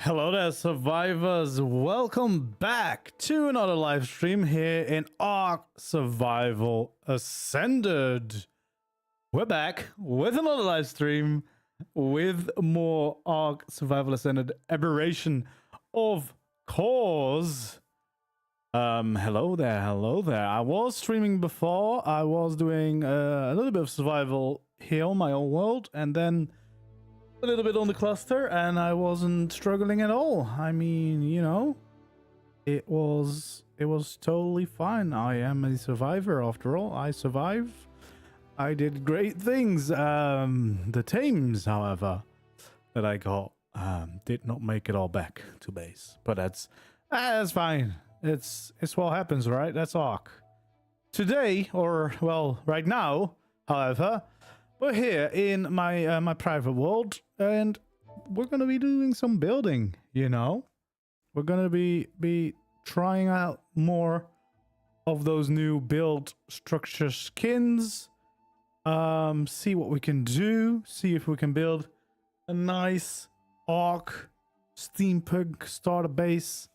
Hello there, survivors. Welcome back to another live stream here in ARK Survival Ascended. We're back with another live stream with more ARK Survival Ascended Aberration, of course. Hello there, hello there. I was streaming before. I was doing a little bit of survival here on my own world, and then a little bit on the cluster, and I wasn't struggling at all. I mean, you know, it was totally fine. I am a survivor after all. I survived. I did great things. The tames, however, that I got did not make it all back to base, but that's fine. It's what happens, right? That's ARK. Today, or well, right now, however, we're here in my my private world, and we're gonna be doing some building. You know, we're gonna be trying out more of those new build structure skins. See what we can do. See if we can build a nice ARK Steampunk starter base.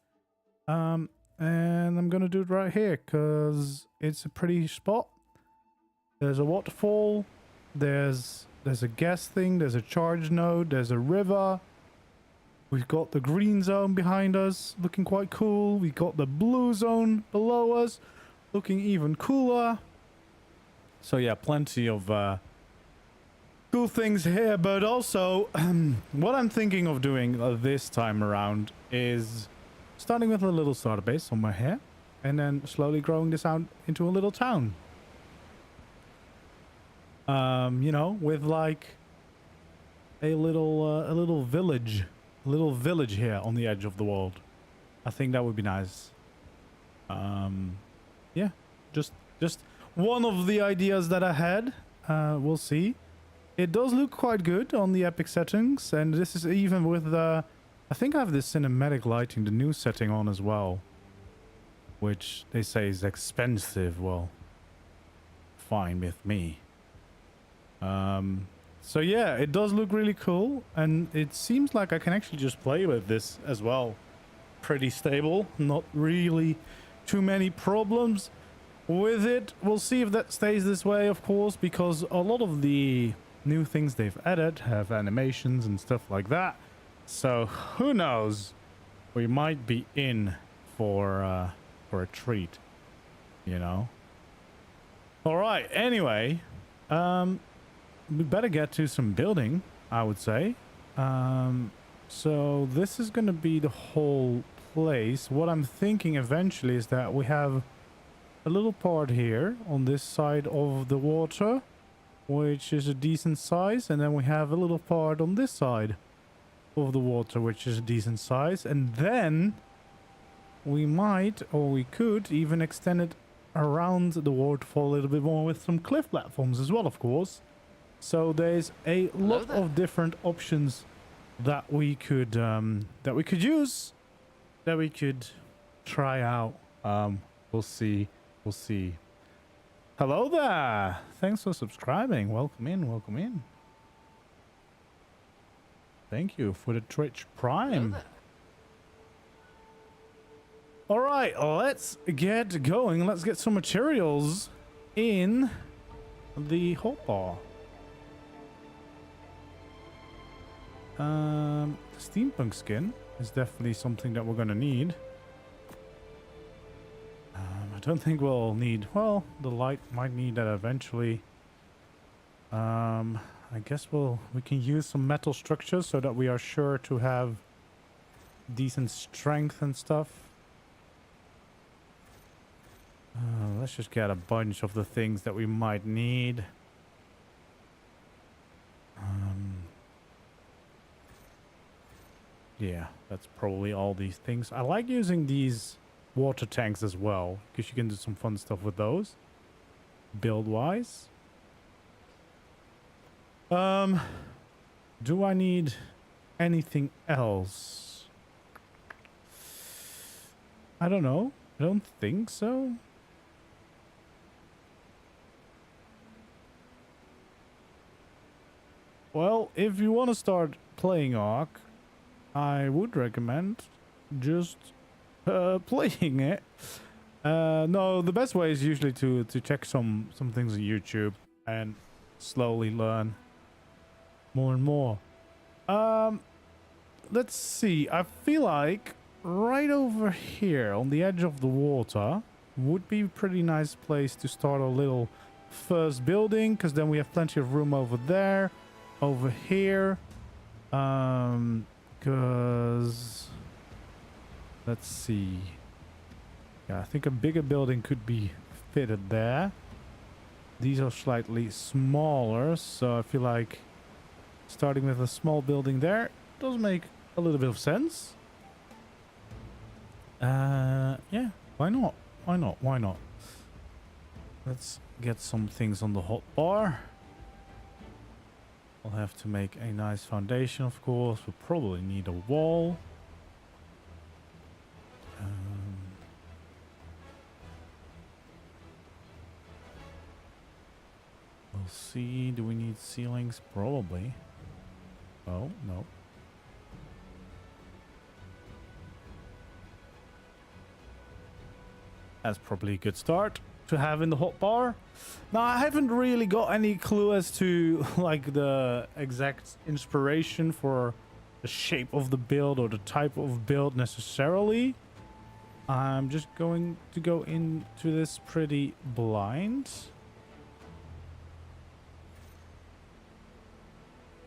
And I'm gonna do it right here because it's a pretty spot. There's a waterfall. There's a gas thing, there's a charge node, there's a river. We've got the green zone behind us, looking quite cool. We got the blue zone below us, looking even cooler. So yeah, plenty of cool things here, but also what I'm thinking of doing this time around is starting with a little starter base somewhere here, and then slowly growing this out into a little town. You know, with like a little village here on the edge of the world. I think that would be nice. Yeah, just one of the ideas that I had. We'll see. It does look quite good on the epic settings, and this is even with I think I have this cinematic lighting, the new setting on as well, which they say is expensive. Well, fine with me. So yeah, it does look really cool, and it seems like I can actually just play with this as well. Pretty stable, not really too many problems with it. We'll see if that stays this way, of course, because a lot of the new things they've added have animations and stuff like that. So who knows, we might be in for a treat, you know. All right, anyway, we better get to some building, I would say. So this is going to be the whole place. What I'm thinking eventually is that we have a little part here on this side of the water, which is a decent size, and then we have a little part on this side of the water, which is a decent size, and then we might, or we could even extend it around the waterfall a little bit more with some cliff platforms as well, of course. So there's a lot of different options that we could use, that we could try out. We'll see. Hello there. Thanks for subscribing. Welcome in. Welcome in. Thank you for the Twitch Prime. All right, let's get going. Let's get some materials in the hotbar. Steampunk skin is definitely something that we're gonna need. I don't think we'll need, well, the light might need that eventually. I guess we can use some metal structures so that we are sure to have decent strength and stuff. Let's just get a bunch of the things that we might need. Yeah, that's probably all these things. I like using these water tanks as well, because you can do some fun stuff with those, build-wise. Do I need anything else? I don't know. I don't think so. Well, if you want to start playing ARK, I would recommend just playing it. No, the best way is usually to check some things on YouTube and slowly learn more and more. Let's see. I feel like right over here on the edge of the water would be a pretty nice place to start a little first building, because then we have plenty of room over there, over here. Because let's see. Yeah, I think a bigger building could be fitted there. These are slightly smaller, so I feel like starting with a small building there does make a little bit of sense. Yeah, why not? Why not? Why not? Let's get some things on the hot bar. We'll have to make a nice foundation, of course. We'll probably need a wall. We'll see. Do we need ceilings? Probably. Oh, no. That's probably a good start to have in the hotbar. Now, I haven't really got any clue as to like the exact inspiration for the shape of the build or the type of build necessarily. I'm just going to go into this pretty blind.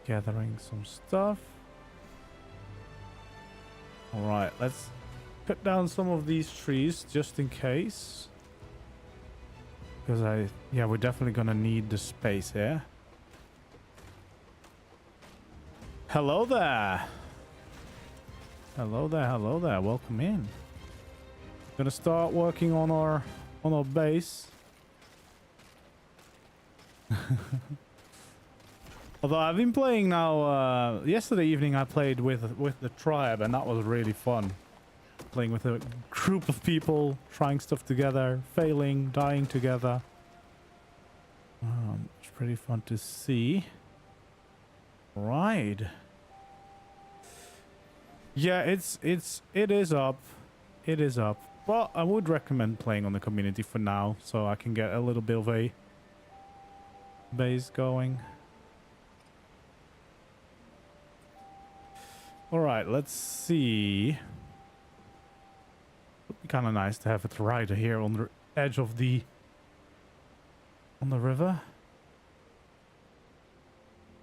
Gathering some stuff. All right, let's cut down some of these trees just in case. Because yeah, we're definitely gonna need the space here. Hello there. Hello there, hello there. Welcome in. Gonna start working on our base. Although I've been playing now, yesterday evening I played with the tribe, and that was really fun. Playing with a group of people, trying stuff together, failing, dying together. It's pretty fun to see. Right. Yeah, it is up. It is up. Well, I would recommend playing on the community for now, so I can get a little bit of a base going. Alright, let's see. Would be kind of nice to have it right here on the edge of the river.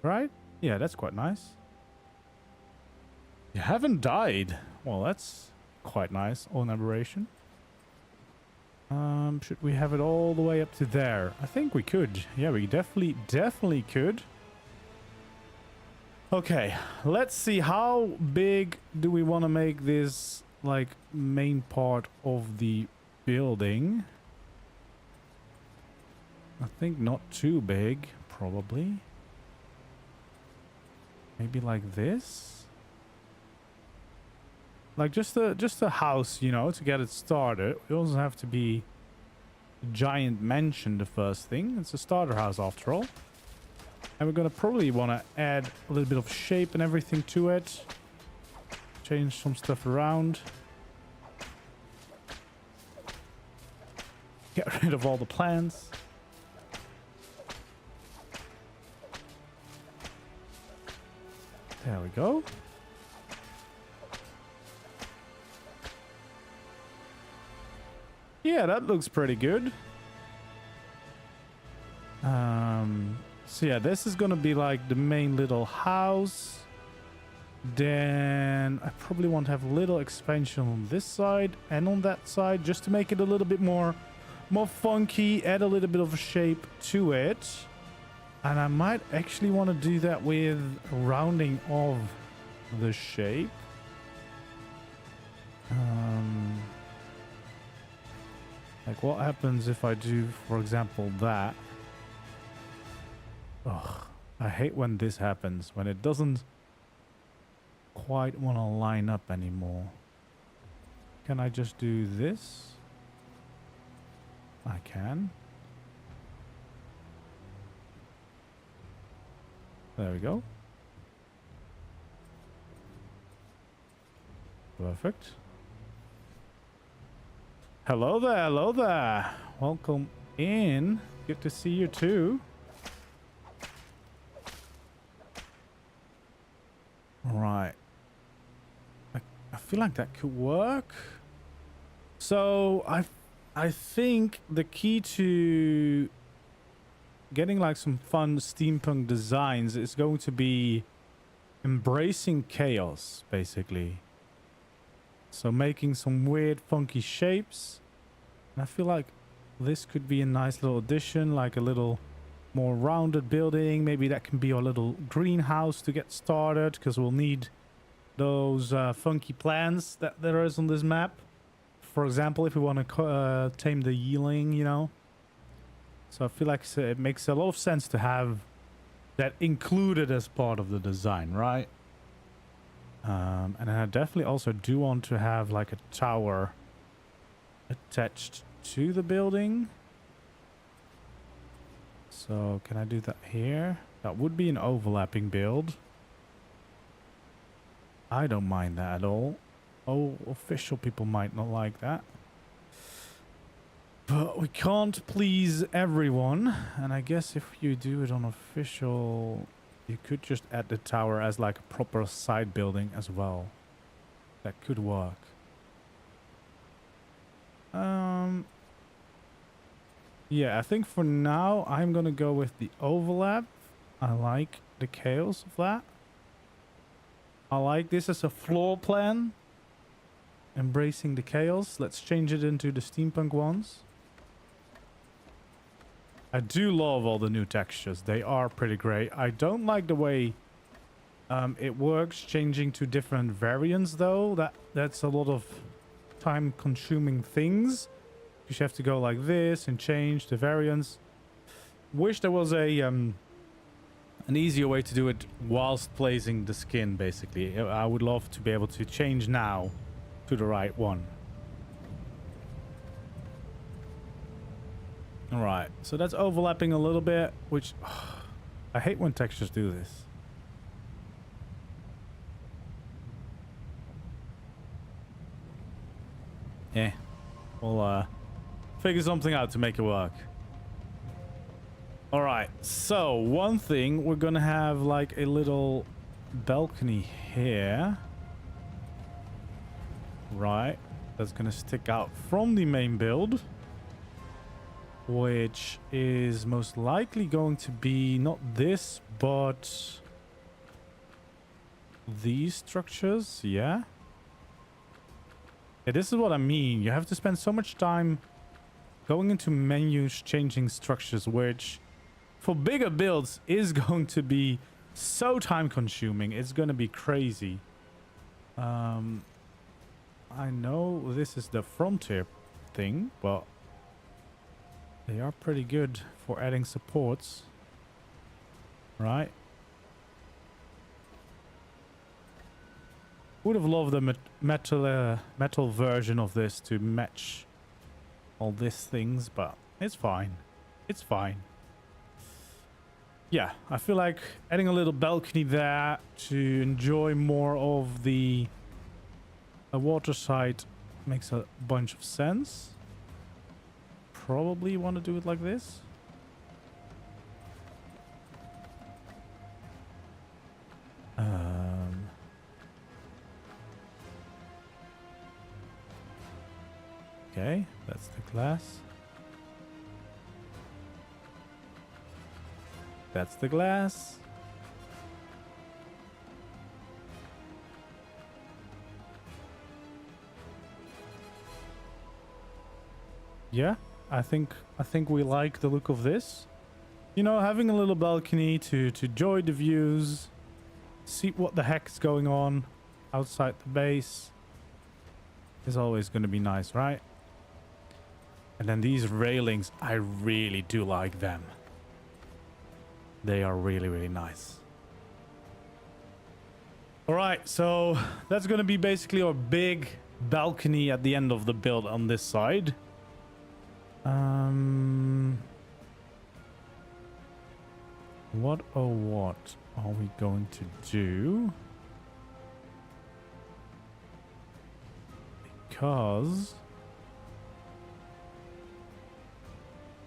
Right? Yeah, that's quite nice. You haven't died. Well, that's quite nice on Aberration. Should we have it all the way up to there? I think we could. Yeah, we definitely could. Okay, let's see, how big do we want to make this, like, main part of the building? I think not too big, probably. Maybe like this? Like just a house, you know, to get it started. It doesn't have to be a giant mansion, the first thing. It's a starter house after all. And we're gonna probably want to add a little bit of shape and everything to it. Change some stuff around. Get rid of all the plants. There we go. Yeah, that looks pretty good. So yeah, this is gonna be like the main little house. Then I probably want to have a little expansion on this side and on that side, just to make it a little bit more funky, add a little bit of shape to it. And I might actually want to do that with rounding of the shape. Like what happens if I do, for example, that? Ugh, I hate when this happens, when it doesn't quite want to line up anymore. Can I just do this? I can. There we go. Perfect. Hello there, hello there. Welcome in. Good to see you too. Right. I feel like that could work. So I think the key to getting like some fun steampunk designs is going to be embracing chaos, basically. So making some weird funky shapes. And I feel like this could be a nice little addition, like a little more rounded building. Maybe that can be our little greenhouse to get started, because we'll need those funky plants that there is on this map. For example, if we want to tame the yearling, you know. So I feel like it makes a lot of sense to have that included as part of the design, right? And I definitely also do want to have like a tower attached to the building. So can I do that here? That would be an overlapping build. I don't mind that at all. Oh, official people might not like that. But we can't please everyone. And I guess if you do it on official, you could just add the tower as like a proper side building as well. That could work. Yeah, I think for now I'm gonna go with the overlap. I like the chaos of that. I like this as a floor plan. Embracing the chaos. Let's change it into the steampunk ones. I do love all the new textures. They are pretty great. I don't like the way it works changing to different variants though. That's a lot of time consuming things. You have to go like this and change the variants. Wish there was a an easier way to do it whilst placing the skin, basically. I would love to be able to change now to the right one. All right, so that's overlapping a little bit, which I hate when textures do this. Yeah, we'll figure something out to make it work. All right, so one thing, we're gonna have like a little balcony here. Right, that's gonna stick out from the main build, which is most likely going to be not this, but these structures. Yeah, this is what I mean. You have to spend so much time going into menus, changing structures, which for bigger builds is going to be so time consuming. It's going to be crazy. I know this is the frontier thing, but they are pretty good for adding supports, right? Would have loved the metal version of this to match all these things, but it's fine. It's fine. Yeah, I feel like adding a little balcony there to enjoy more of the water side makes a bunch of sense. Probably want to do it like this. Okay, that's the glass. That's the glass. Yeah, I think we like the look of this. You know, having a little balcony to enjoy the views, see what the heck is going on outside the base is always going to be nice, right? And then these railings, I really do like them. They are really, really nice. All right, so that's going to be basically our big balcony at the end of the build on this side. What are we going to do? Because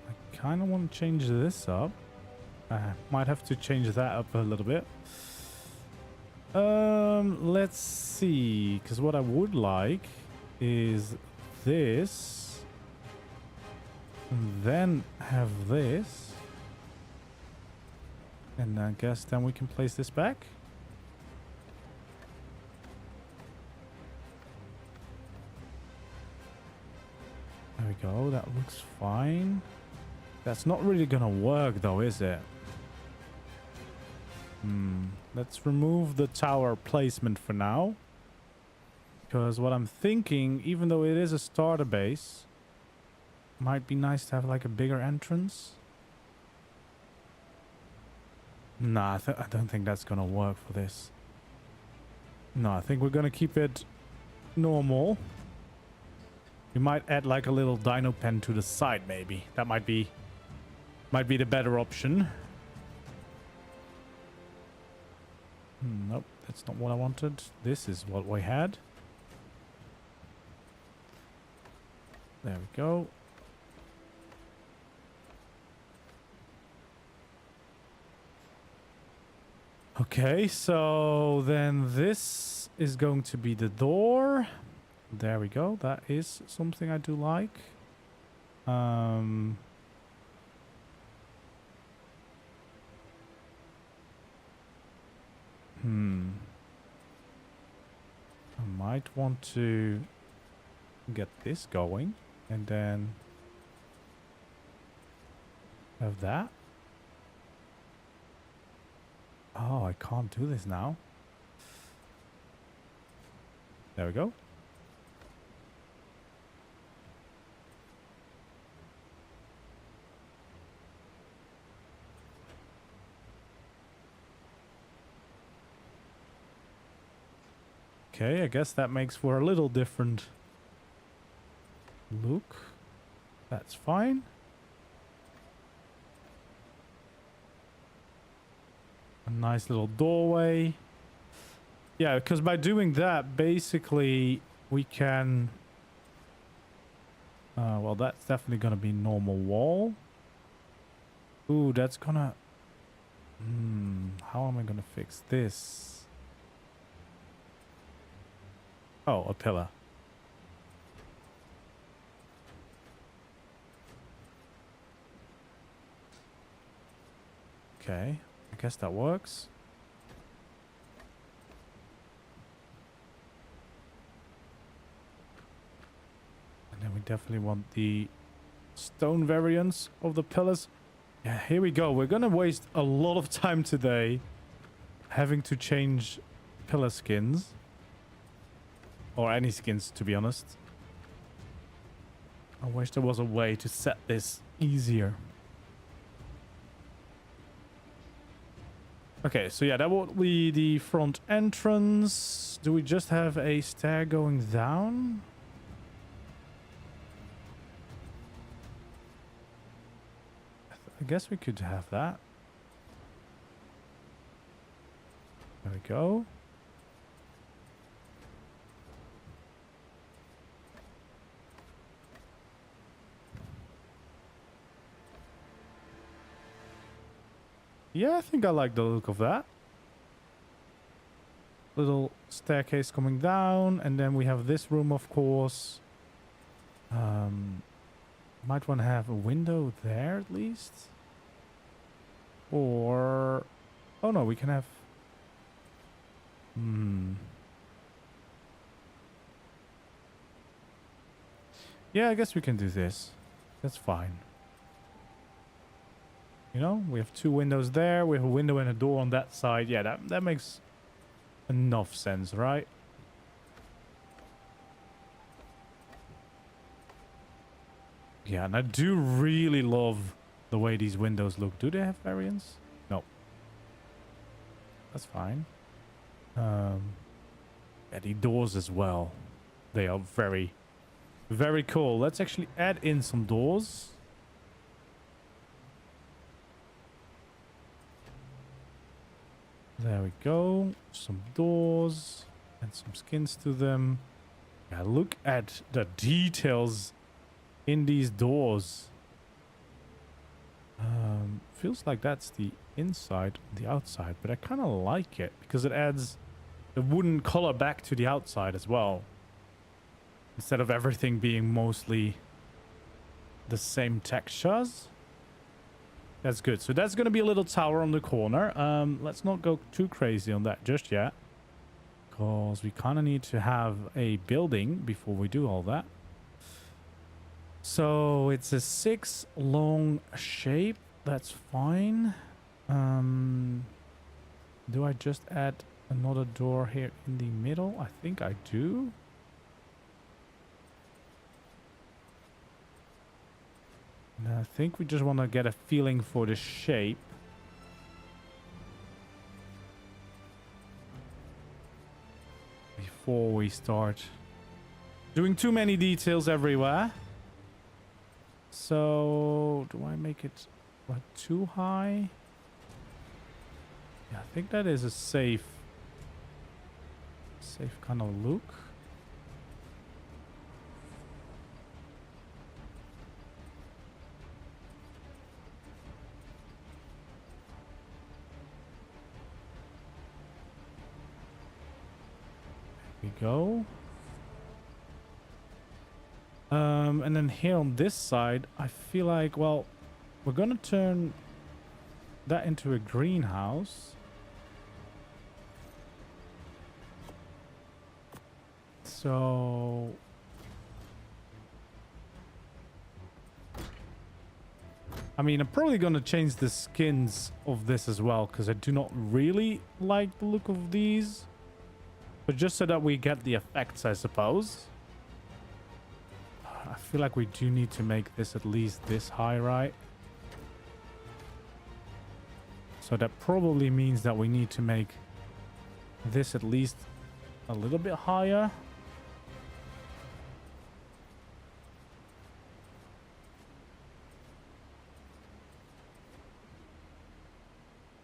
I kind of want to change this up. Might have to change that up a little bit. Let's see, because what I would like is this, and then have this, and I guess then we can place this back. There we go, that looks fine. That's not really gonna work though, is it? Let's remove the tower placement for now. Because what I'm thinking, even though it is a starter base, might be nice to have like a bigger entrance. Nah, I don't think that's gonna work for this. No, I think we're gonna keep it normal. We might add like a little dino pen to the side maybe. That might be the better option. Nope, that's not what I wanted. This is what we had. There we go. Okay, so then this is going to be the door. There we go. That is something I do like. I might want to get this going and then have that. Oh, I can't do this now. There we go. Okay, I guess that makes for a little different look. That's fine. A nice little doorway. Yeah, because by doing that, basically we can... well, that's definitely going to be normal wall. Ooh, that's gonna... how am I going to fix this? Oh, a pillar. Okay, I guess that works. And then we definitely want the stone variants of the pillars. Yeah, here we go. We're gonna waste a lot of time today having to change pillar skins. Or any skins, to be honest. I wish there was a way to set this easier. Okay, so yeah, that would be the front entrance. Do we just have a stair going down? I guess we could have that. There we go. Yeah, I think I like the look of that. Little staircase coming down, and then we have this room, of course. Might want to have a window there at least. Or... oh no, we can have... yeah, I guess we can do this. That's fine. You know, we have two windows there. We have a window and a door on that side. Yeah, that makes enough sense, right? Yeah, and I do really love the way these windows look. Do they have variants? No. That's fine. Yeah, the doors as well. They are very, very cool. Let's actually add in some doors. There we go. Some doors and some skins to them. Yeah, look at the details in these doors. Feels like that's the inside and the outside, but I kind of like it because it adds the wooden color back to the outside as well. Instead of everything being mostly the same textures. That's good. So that's going to be a little tower on the corner. Let's not go too crazy on that just yet, because we kind of need to have a building before we do all that. So it's a 6 long shape. That's fine. Do I just add another door here in the middle? I think I do. And I think we just want to get a feeling for the shape. Before we start doing too many details everywhere. So, do I make it like too high? Yeah, I think that is a safe kind of look. There we go. And then here on this side, I feel like, well, we're gonna turn that into a greenhouse. So I mean, I'm probably gonna change the skins of this as well, because I do not really like the look of these. But just so that we get the effects, I suppose. I feel like we do need to make this at least this high, right? So that probably means that we need to make this at least a little bit higher.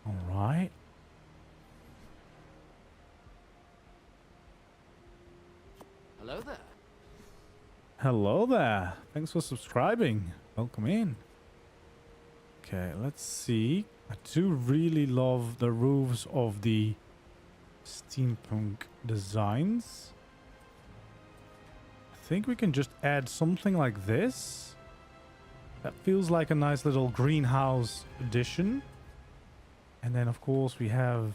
All right. Hello there. Hello there. Thanks for subscribing. Welcome in. Okay, let's see. I do really love the roofs of the steampunk designs. I think we can just add something like this. That feels like a nice little greenhouse addition. And then, of course, we have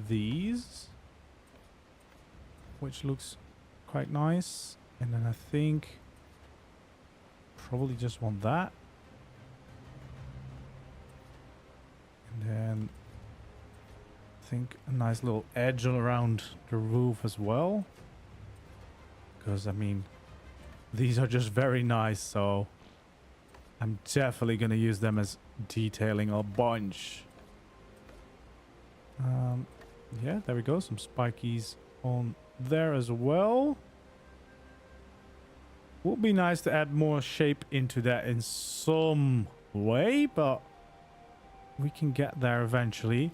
these, which looks quite nice. And then I think probably just want that. And then I think a nice little edge around the roof as well. Because, I mean, these are just very nice, so I'm definitely going to use them as detailing a bunch. Yeah, there we go. Some spikies on there as well. Would be nice to add more shape into that in some way, but we can get there eventually.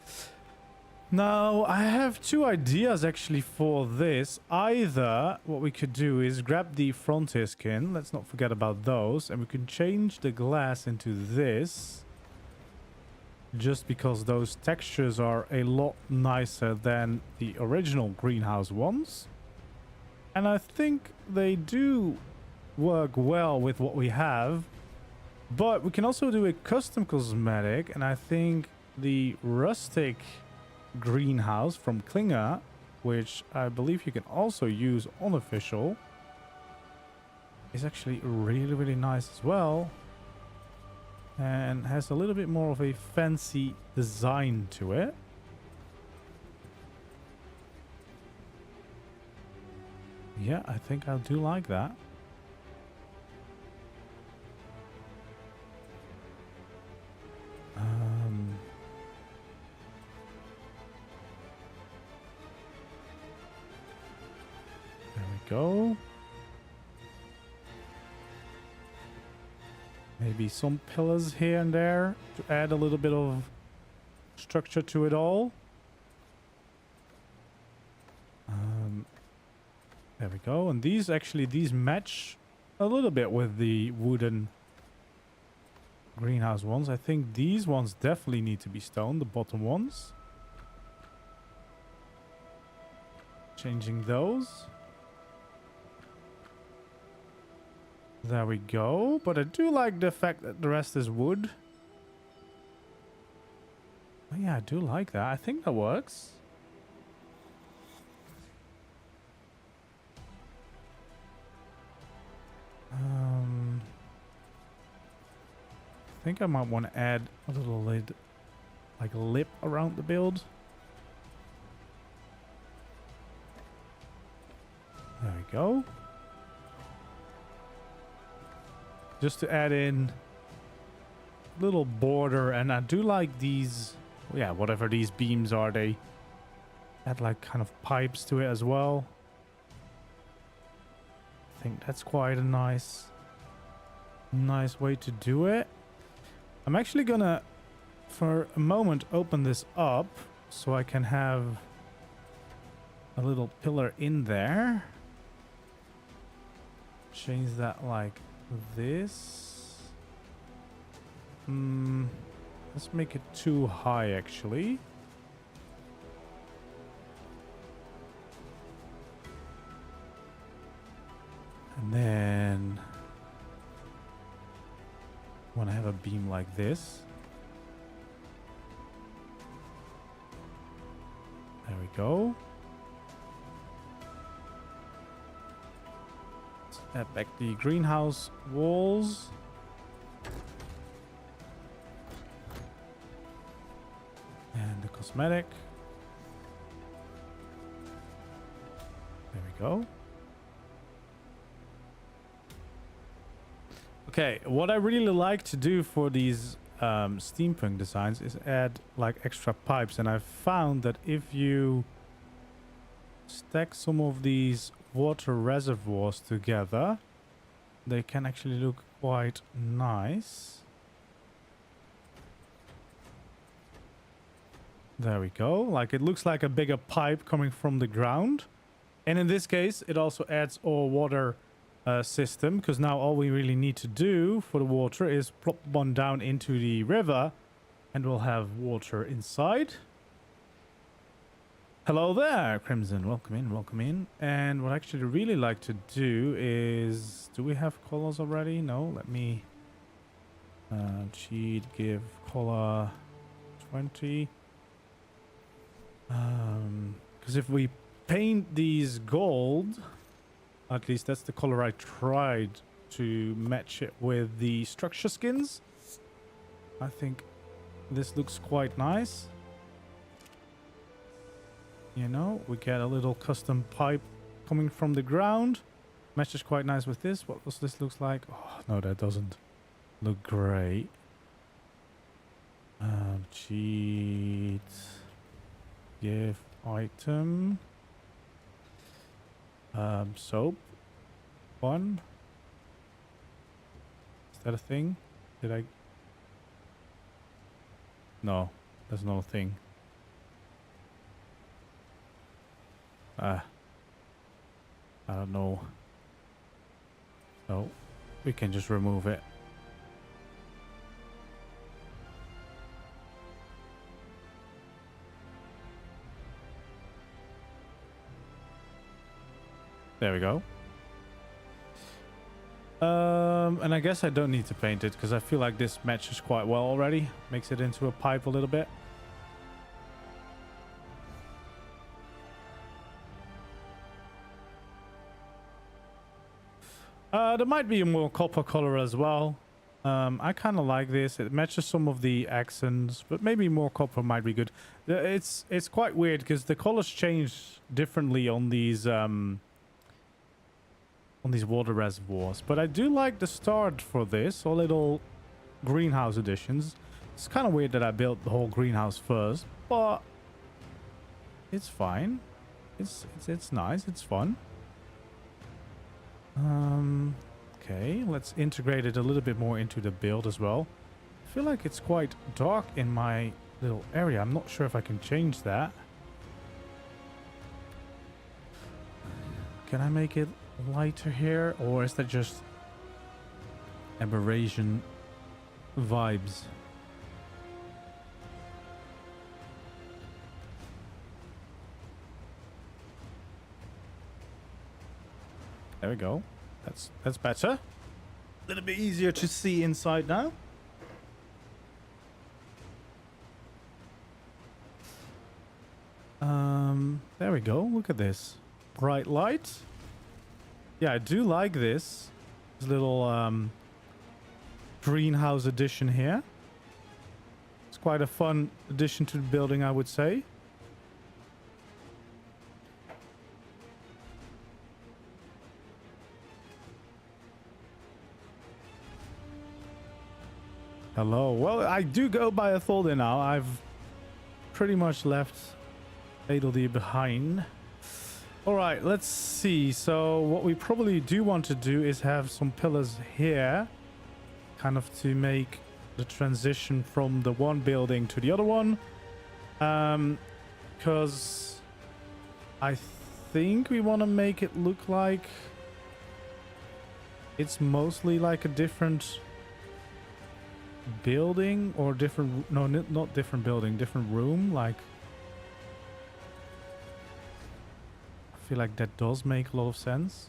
Now, I have two ideas actually for this. Either what we could do is grab the frontier skin. Let's not forget about those. And we can change the glass into this. Just because those textures are a lot nicer than the original greenhouse ones. And I think they do work well with what we have. But we can also do a custom cosmetic. And I think the rustic greenhouse from Klinger, which I believe you can also use on official, is actually really, really nice as well. And has a little bit more of a fancy design to it. Yeah, I think I do like that. go. Maybe some pillars here and there to add a little bit of structure to it all. There we go. And these match a little bit with the wooden greenhouse ones. I think these ones definitely need to be stone, the bottom ones. Changing those. There we go. But I do like the fact that the rest is wood. Oh yeah, I do like that. I think that works. I think I might want to add a little lid, like a lip around the build. There we go. Just to add in a little border, and I do like these, yeah, whatever these beams are, they add like kind of pipes to it as well. I think that's quite a nice way to do it. I'm actually gonna, for a moment, open this up so I can have a little pillar in there. Change that like this. Let's make it too high, actually. And then I want to have a beam like this. There we go. Let's add back the greenhouse walls. And the cosmetic. There we go. Okay, what I really like to do for these steampunk designs is add like extra pipes, and I've found that if you stack some of these water reservoirs together, they can actually look quite nice. There we go. Like, it looks like a bigger pipe coming from the ground, and in this case it also adds our water system, because now all we really need to do for the water is plop one down into the river and we'll have water inside. Hello there, Crimson. Welcome in, welcome in. And what I actually really like to do is, do we have colors already? No, let me cheat, give color 20. Because if we paint these gold, at least that's the color I tried to match it with the structure skins, I think this looks quite nice. You know, we get a little custom pipe coming from the ground. Matches quite nice with this. What does this look like? Oh, no, that doesn't look great. Cheat. Give item. Soap. One. Is that a thing? Did I? No, that's not a thing. I don't know. So we can just remove it. There we go. And I guess I don't need to paint it because I feel like this matches quite well already. Makes it into a pipe a little bit. There might be a more copper color as well. I kind of like this. It matches some of the accents, but maybe more copper might be good. It's quite weird because the colors change differently on these water reservoirs. But I do like the start for this, or little greenhouse additions. It's kind of weird that I built the whole greenhouse first, but it's fine. It's nice. It's fun. Okay, let's integrate it a little bit more into the build as well. I feel like it's quite dark in my little area. I'm not sure if I can change that. Can I make it lighter here, or is that just Aberration vibes? There we go. That's better. A little bit easier to see inside now. There we go. Look at this. Bright light. Yeah, I do like this. This little greenhouse addition here. It's quite a fun addition to the building, I would say. Hello. Well, I do go by a folder now. I've pretty much left Adelde behind. All right, let's see. So what we probably do want to do is have some pillars here, kind of to make the transition from the one building to the other one. Because I think we want to make it look like it's mostly like a different building, or different, no, not different building, different room. Like, I feel like that does make a lot of sense.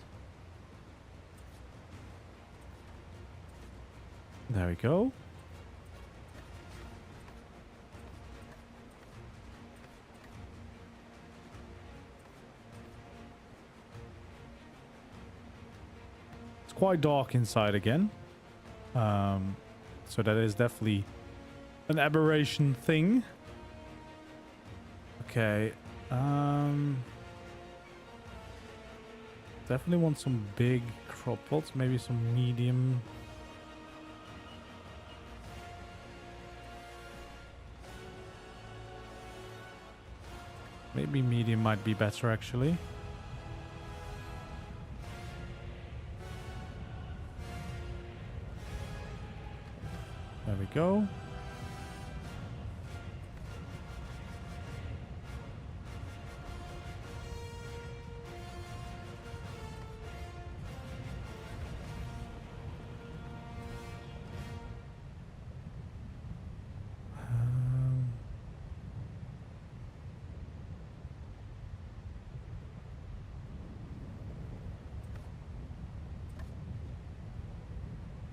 There we go. It's quite dark inside again. So that is definitely an aberration thing. Okay. Definitely want some big crop plots, maybe some medium. Maybe medium might be better actually. There we go.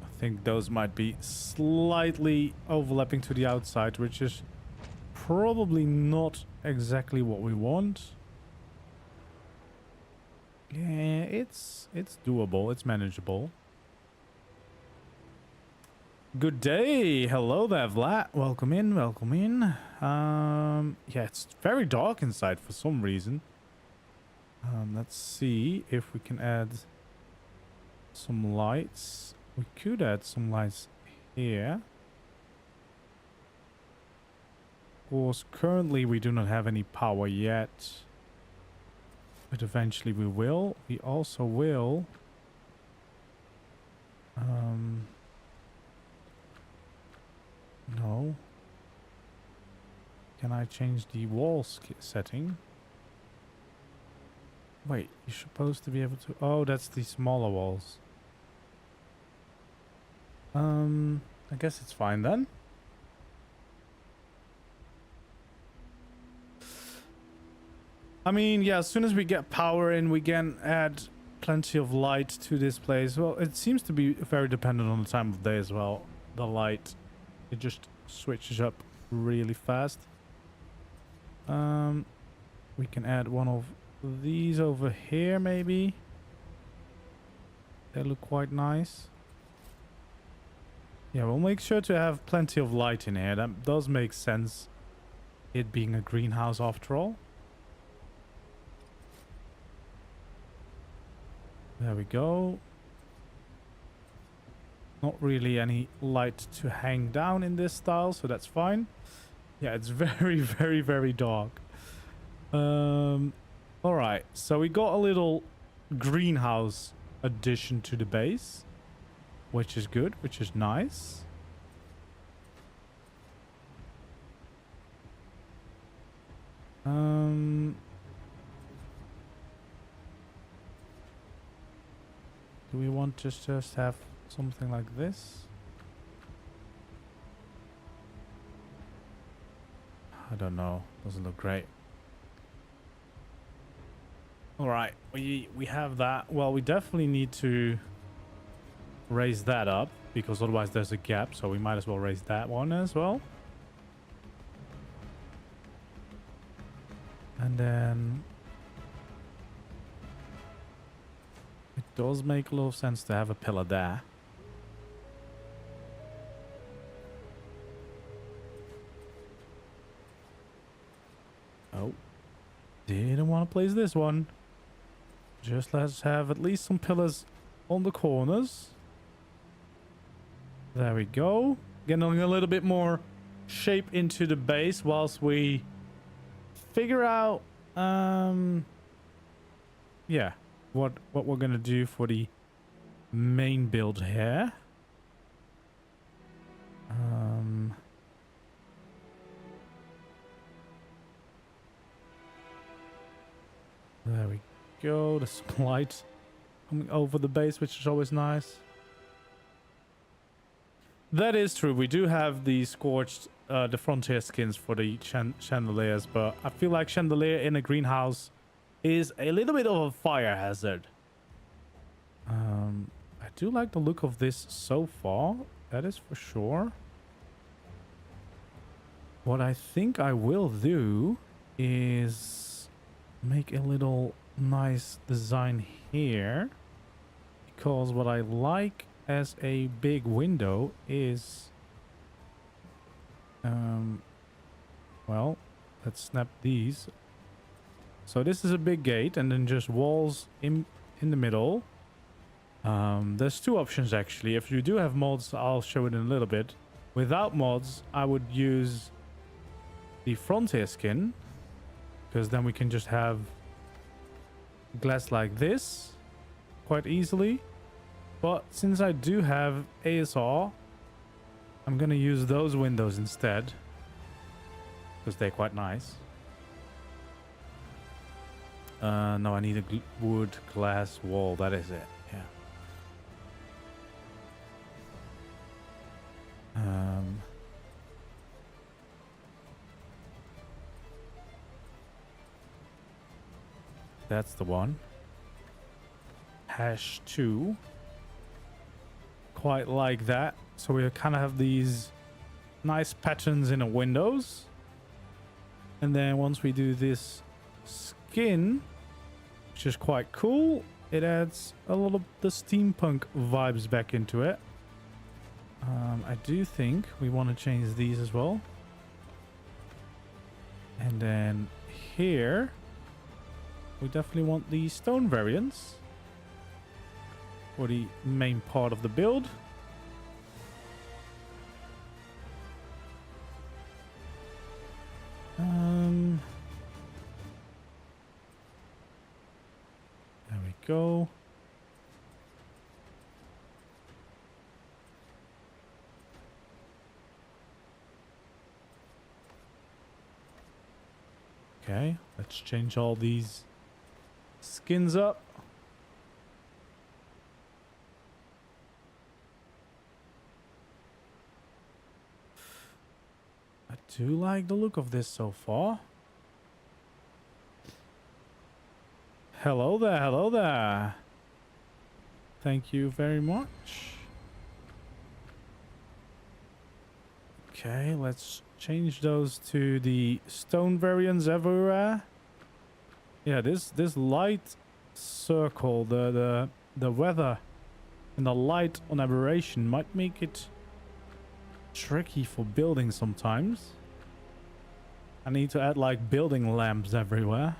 I think those might be slightly overlapping to the outside, which is probably not exactly what we want. Yeah, it's doable. It's manageable. Good day. Hello there, Vlad. Welcome in. Welcome in. Yeah, it's very dark inside for some reason. Let's see if we can add some lights. We could add some lights here. Of course, currently we do not have any power yet, but eventually we will. We also will no. Can I change the wall setting? Wait, you're supposed to be able to... Oh, that's the smaller walls. I guess it's fine then. I mean, yeah, as soon as we get power in, we can add plenty of light to this place. Well, it seems to be very dependent on the time of day as well. The light, it just switches up really fast. We can add one of these over here, maybe. They look quite nice. Yeah, we'll make sure to have plenty of light in here. That does make sense, it being a greenhouse after all. There we go. Not really any light to hang down in this style, so that's fine. Yeah, it's very, very, very dark. Alright, so we got a little greenhouse addition to the base, which is good, which is nice. Do we want to just have something like this? I don't know. Doesn't look great. All right, we have that. Well, we definitely need to raise that up because otherwise there's a gap. So we might as well raise that one as well. And then it does make a lot of sense to have a pillar there. Oh, didn't want to place this one. Just let's have at least some pillars on the corners. There we go. Getting a little bit more shape into the base whilst we figure out yeah, what we're gonna do for the main build here. There we go. The light coming over the base, which is always nice. That is true. We do have the scorched, the frontier skins for the chandeliers, but I feel like chandelier in a greenhouse is a little bit of a fire hazard. I do like the look of this so far. That is for sure. What I think I will do is make a little nice design here, because what I like as a big window is well, let's snap these. So this is a big gate and then just walls in the middle. There's two options actually. If you do have mods, I'll show it in a little bit. Without mods, I would use the frontier skin, because then we can just have glass like this quite easily. But since I do have ASR, I'm gonna use those windows instead, because they're quite nice. No, I need a wood glass wall. That is it. Yeah. That's the one. #2. Quite like that. So we kind of have these nice patterns in the windows. And then once we do this skin, which is quite cool, it adds a lot of the steampunk vibes back into it. I do think we want to change these as well. And then here, we definitely want the stone variants for the main part of the build. There we go. Okay, let's change all these skins up. I do like the look of this so far. Hello there, hello there. Thank you very much. Okay, let's change those to the stone variants everywhere. Yeah, this light circle, the weather and the light on Aberration might make it tricky for building sometimes. I need to add like building lamps everywhere.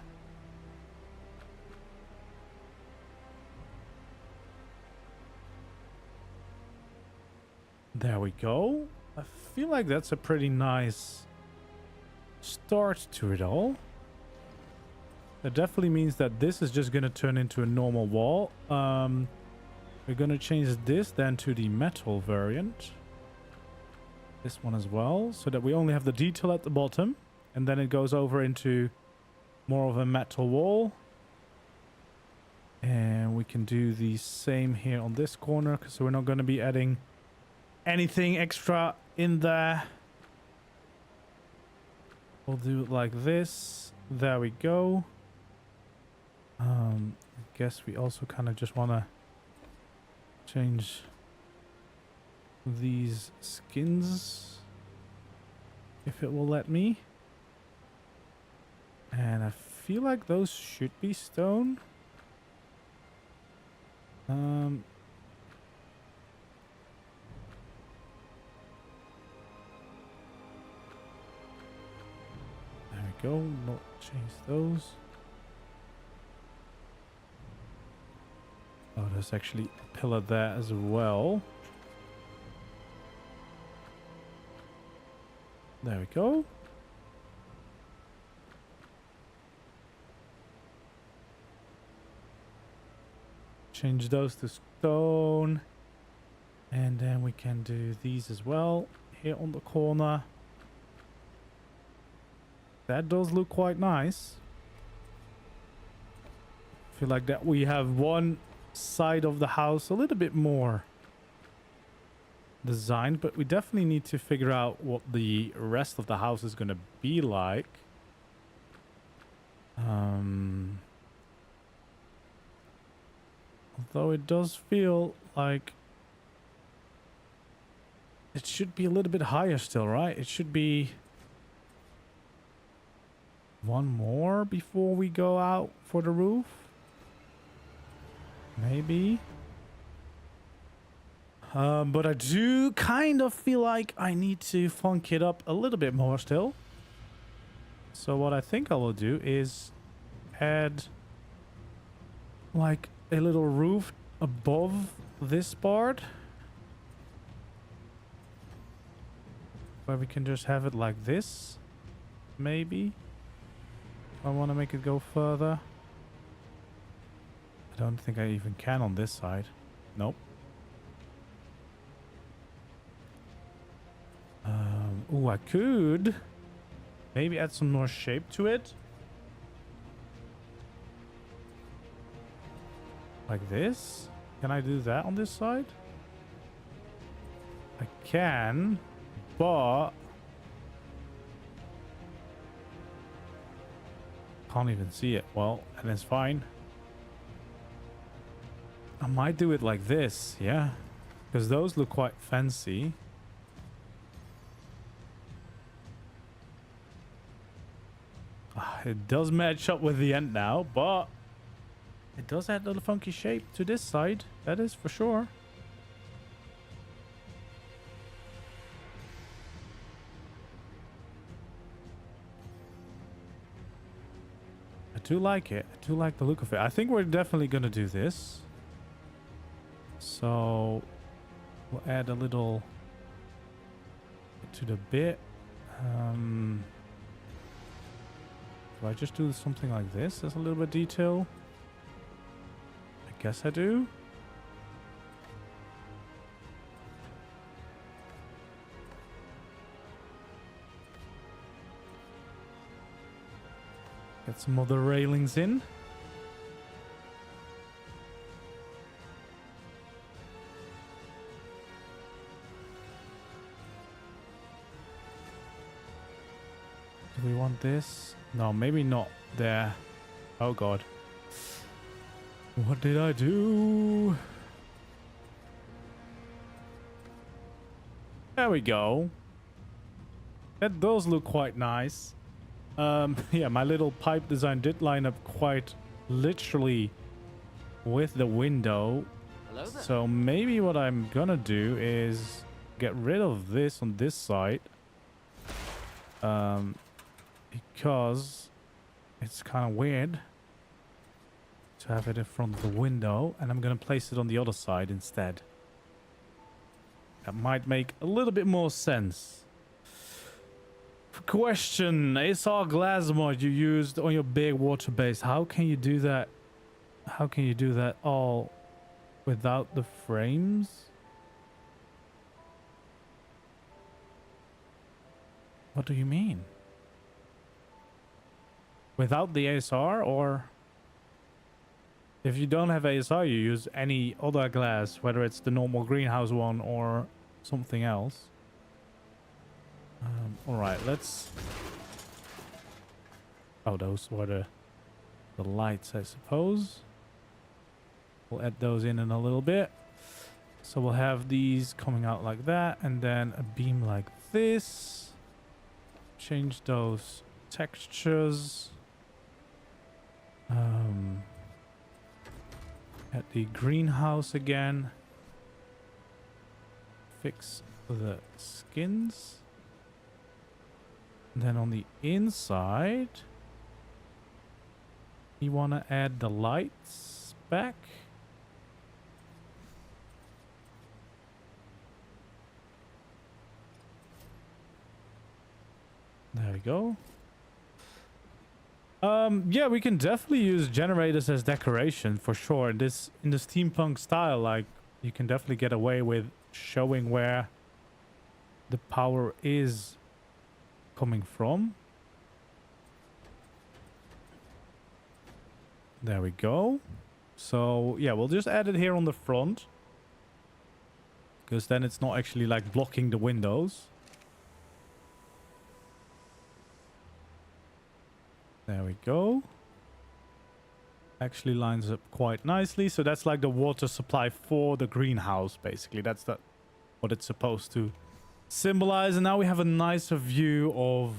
There we go. I feel like that's a pretty nice start to it all. That definitely means that this is just going to turn into a normal wall. We're gonna change this then to the metal variant. This one as well, so that we only have the detail at the bottom, and then it goes over into more of a metal wall. And we can do the same here on this corner, because we're not going to be adding anything extra in there. We'll do it like this. There we go. I guess we also kind of just want to change these skins, if it will let me. And I feel like those should be stone. There we go. Not change those. Oh, there's actually a pillar there as well. There we go. Change those to stone. And then we can do these as well here on the corner. That does look quite nice. I feel like that we have one side of the house a little bit more designed, but we definitely need to figure out what the rest of the house is going to be like. Although it does feel like it should be a little bit higher still, right? It should be one more before we go out for the roof. Maybe. But I do kind of feel like I need to funk it up a little bit more still. So what I think I will do is add like a little roof above this part, where we can just have it like this. Maybe. I want to make it go further. I don't think I even can on this side. Nope. Ooh, I could maybe add some more shape to it. Like this. Can I do that on this side? I can, but can't even see it. Well, and it's fine. I might do it like this, yeah, because those look quite fancy. It does match up with the end now, but it does add a little funky shape to this side. That is for sure. I do like it. I do like the look of it. I think we're definitely going to do this. So we'll add a little to the bit. Do I just do something like this as a little bit of detail? I guess I do. Get some other railings in. Do we want this? No, maybe not there. Oh god. What did I do? There we go. That does look quite nice. Yeah, my little pipe design did line up quite literally with the window. Hello there. So maybe what I'm gonna do is get rid of this on this side. Because it's kind of weird to have it in front of the window, and I'm going to place it on the other side instead. That might make a little bit more sense. Question: is ARK glass mod you used on your big water base, how can you do that? How can you do that all Without the frames? What do you mean? Without the ASR, or if you don't have ASR, you use any other glass, whether it's the normal greenhouse one or something else. All right, let's... Oh, those were the lights, I suppose. We'll add those in a little bit. So we'll have these coming out like that, and then a beam like this. Change those textures. At the greenhouse again. Fix the skins. And then on the inside, you want to add the lights back. There we go. Yeah, we can definitely use generators as decoration for sure. In the steampunk style, like, you can definitely get away with showing where the power is coming from. There we go. So yeah, we'll just add it here on the front, because then it's not actually like blocking the windows. There we go. Actually lines up quite nicely. So that's like the water supply for the greenhouse, basically. That's what it's supposed to symbolize. And now we have a nicer view of...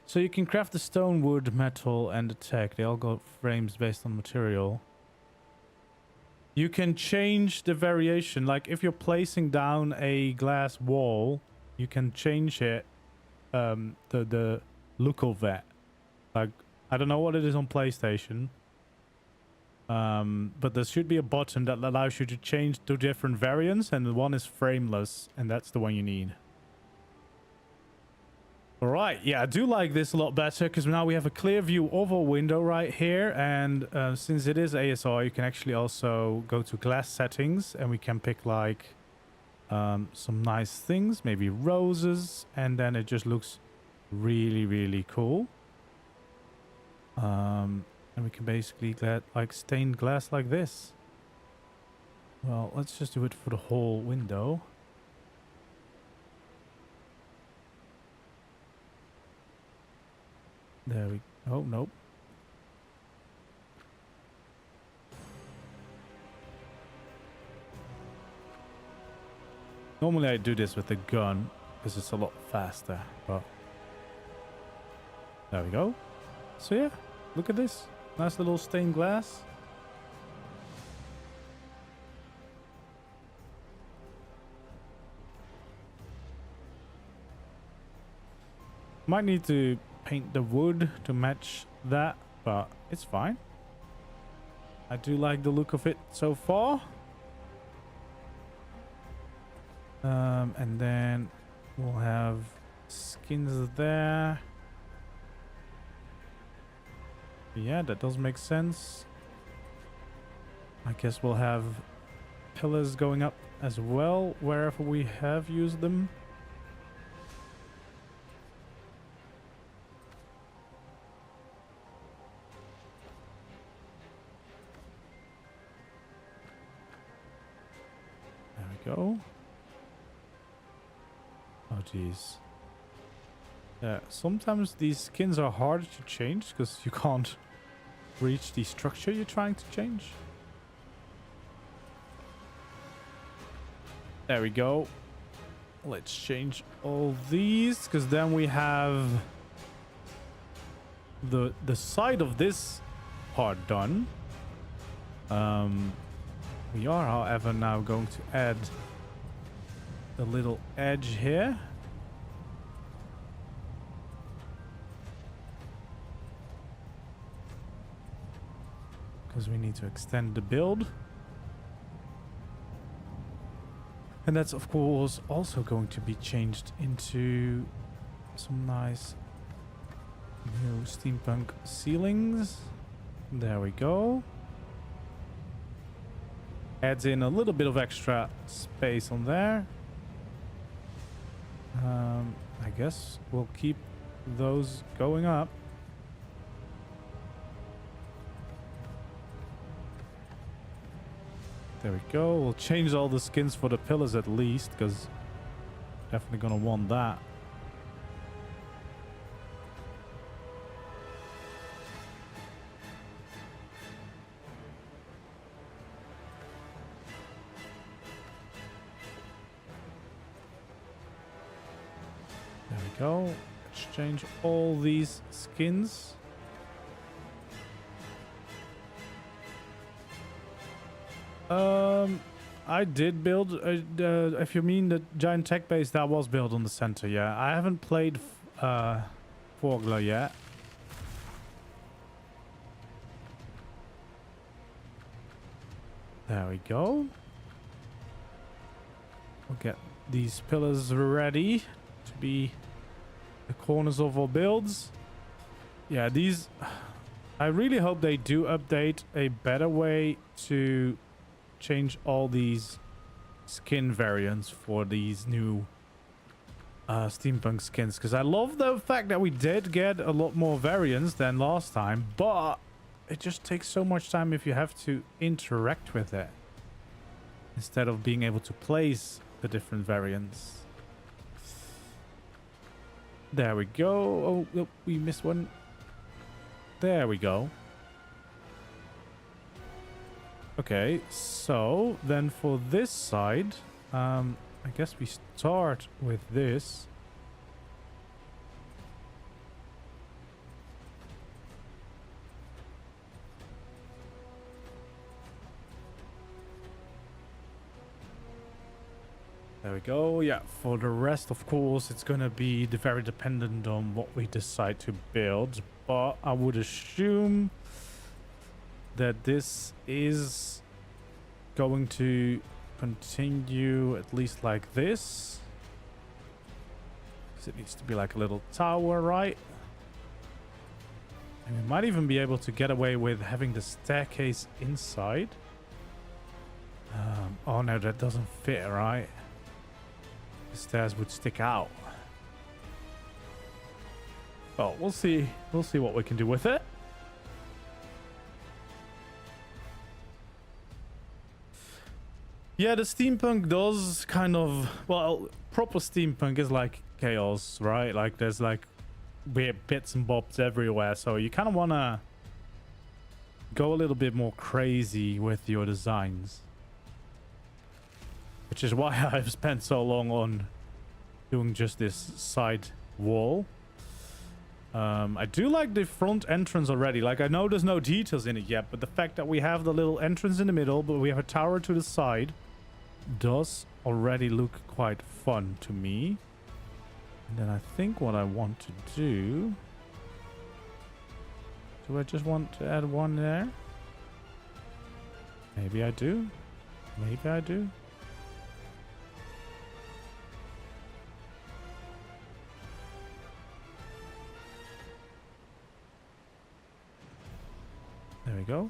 So you can craft the stone, wood, metal, and the tech. They all got frames based on material. You can change the variation. Like if you're placing down a glass wall, you can change it, the look of it. Like, I don't know what it is on PlayStation. But there should be a button that allows you to change to different variants, and the one is frameless, and that's the one you need. Alright, yeah, I do like this a lot better, because now we have a clear view of a window right here, and since it is ASR, you can actually also go to glass settings, and we can pick like some nice things, maybe roses, and then it just looks really, really cool. And we can basically get like stained glass like this. Well, let's just do it for the whole window. There we... Oh, nope. Normally I do this with the gun because it's a lot faster, but... There we go. So yeah, look at this. Nice little stained glass. Might need to paint the wood to match that, but it's fine. I do like the look of it so far. And then we'll have skins there. Yeah, that does make sense. I guess we'll have pillars going up as well wherever we have used them. There we go. Oh geez. Yeah, sometimes these skins are hard to change because you can't reach the structure you're trying to change. There we go. Let's change all these, because then we have the side of this part done. We are, however, now going to add the little edge here. Because we need to extend the build. And that's of course also going to be changed into some nice new steampunk ceilings. There we go. Adds in a little bit of extra space on there. I guess we'll keep those going up. There we go. We'll change all the skins for the pillars at least, because definitely gonna want that. There we go. Exchange all these skins. I did build, if you mean the giant tech base, that was built on the center, yeah. I haven't played Fogler yet. There we go. We'll get these pillars ready to be the corners of our builds. Yeah, these... I really hope they do update a better way to change all these skin variants for these new steampunk skins, because I love the fact that we did get a lot more variants than last time, but it just takes so much time if you have to interact with it instead of being able to place the different variants. There we go. Oh, no, we missed one. There we go. Okay, so then for this side, I guess we start with this. There we go. Yeah, for the rest, of course, it's going to be very dependent on what we decide to build. But I would assume that this is going to continue at least like this. Because it needs to be like a little tower, right? And we might even be able to get away with having the staircase inside. Oh no, that doesn't fit, right? The stairs would stick out. Well, we'll see. We'll see what we can do with it. Yeah, the steampunk does kind of... Well, proper steampunk is like chaos, right? Like, there's like weird bits and bobs everywhere. So you kind of want to go a little bit more crazy with your designs. Which is why I've spent so long on doing just this side wall. I do like the front entrance already. Like, I know there's no details in it yet, but the fact that we have the little entrance in the middle, but we have a tower to the side, does already look quite fun to me. And then I think what I want to do... Do I just want to add one there? Maybe I do. Maybe I do. There we go.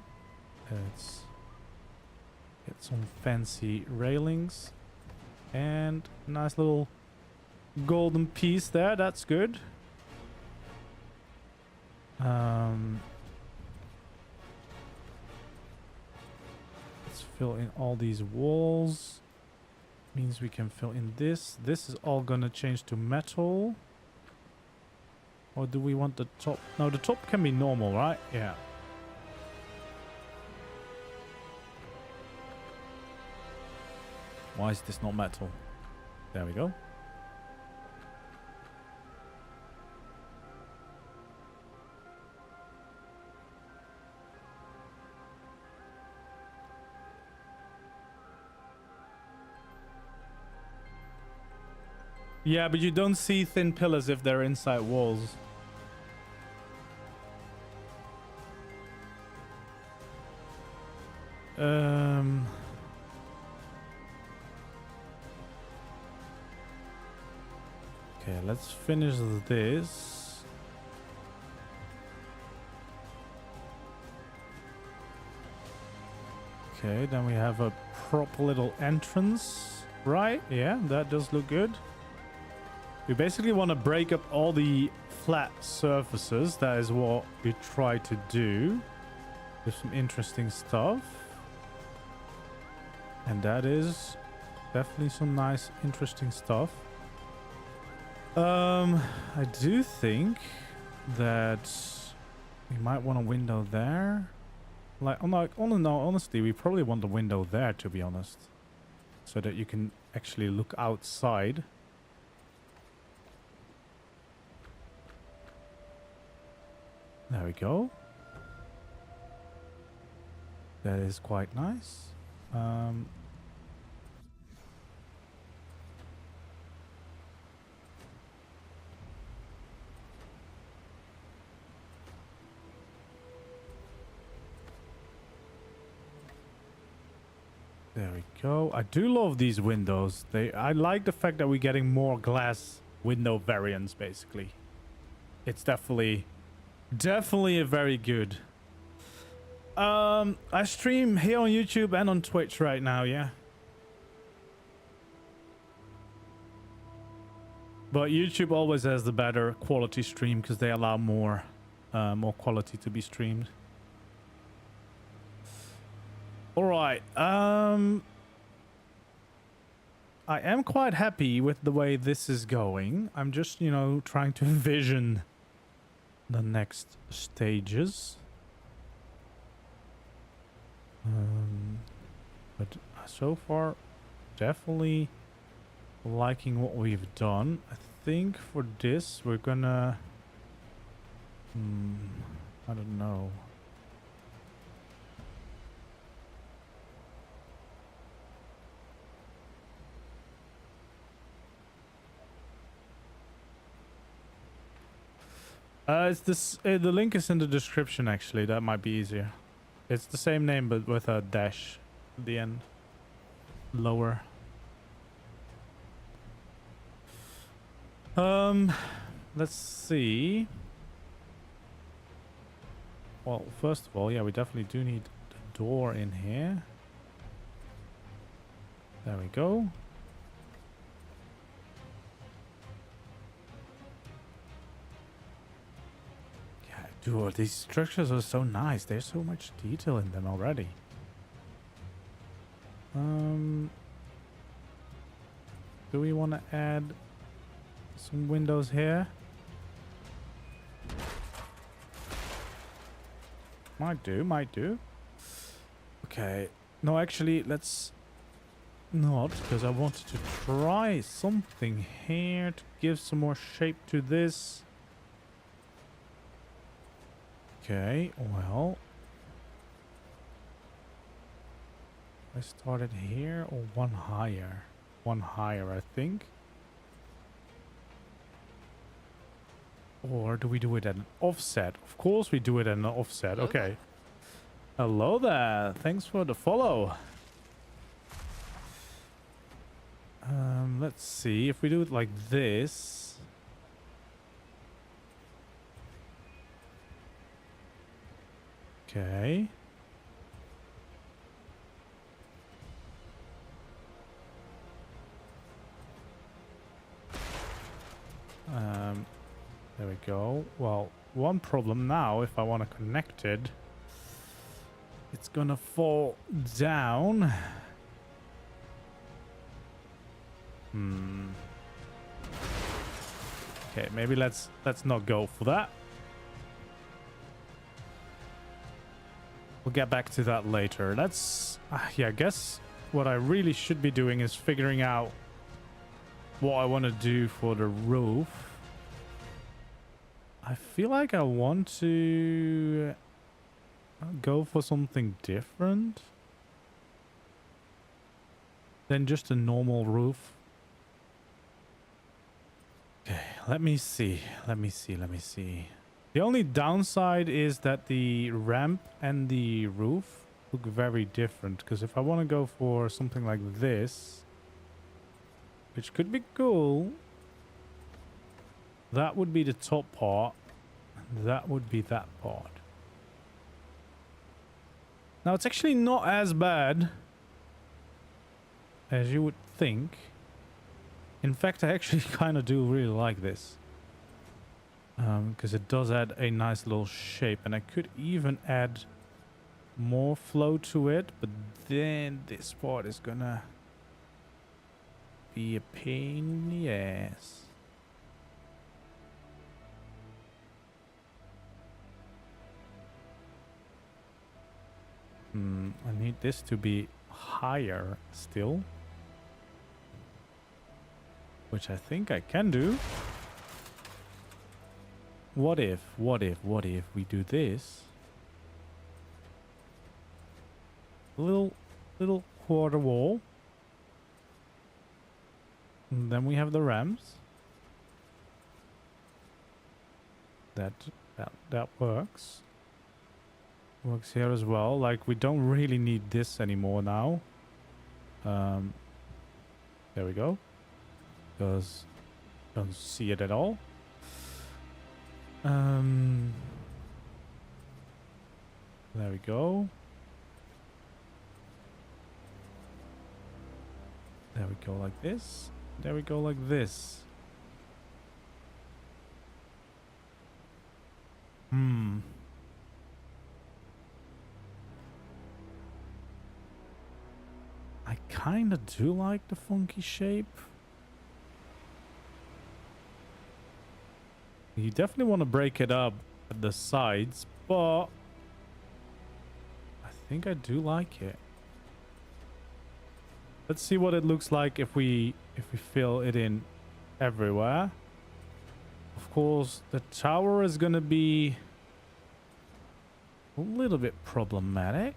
Let's get some fancy railings and nice little golden piece there. That's good. Let's fill in all these walls. Means we can fill in this. This is all gonna change to metal. Or do we want the top? No, the top can be normal, right? Yeah. Why is this not metal? There we go. Yeah, but you don't see thin pillars if they're inside walls. Okay, let's finish this. Okay, then we have a proper little entrance. Right, yeah, that does look good. We basically want to break up all the flat surfaces. That is what we try to do. With some interesting stuff. And that is definitely some nice, interesting stuff. I do think that we might want a window there. Honestly, we probably want the window there, to be honest. So that you can actually look outside. There we go. That is quite nice. There we go. I do love these windows. I like the fact that we're getting more glass window variants, basically. It's definitely a very good. I stream here on YouTube and on Twitch right now, yeah. But YouTube always has the better quality stream because they allow more quality to be streamed. All right. I am quite happy with the way this is going. I'm just, you know, trying to envision the next stages. But so far, definitely liking what we've done. I think for this, we're gonna... I don't know. It's this. The link is in the description. Actually, that might be easier. It's the same name, but with a dash at the end. Lower. Let's see. Well, first of all, yeah, we definitely do need the door in here. There we go. Dude, these structures are so nice. There's so much detail in them already. Do we want to add some windows here? Might do. Okay. No, actually, let's not, because I wanted to try something here to give some more shape to this. Okay, well, I started here or one higher? One higher, I think. Or do we do it at an offset? Of course we do it at an offset. Okay. Hello there. Thanks for the follow. Let's see if we do it like this. Okay. There we go. Well, one problem now, if I want to connect it, it's gonna fall down. Okay, maybe let's not go for that. We'll get back to that later. Let's yeah, I guess what I really should be doing is figuring out what I want to do for the roof. I feel like I want to go for something different than just a normal roof. Okay, let me see. The only downside is that the ramp and the roof look very different. Because if I want to go for something like this, which could be cool, that would be the top part. And that would be that part. Now, it's actually not as bad as you would think. In fact, I actually kind of do really like this. Because it does add a nice little shape. And I could even add more flow to it. But then this part is gonna be a pain in the ass. I need this to be higher still. Which I think I can do. What if we do this? Little quarter wall. And then we have the ramps. That works. Works here as well. Like, we don't really need this anymore now. There we go. Because don't see it at all. There we go. There we go like this. There we go like this. I kind of do like the funky shape. You definitely want to break it up at the sides, but I think I do like it. Let's see what it looks like if we fill it in everywhere. Of course, the tower is going to be a little bit problematic.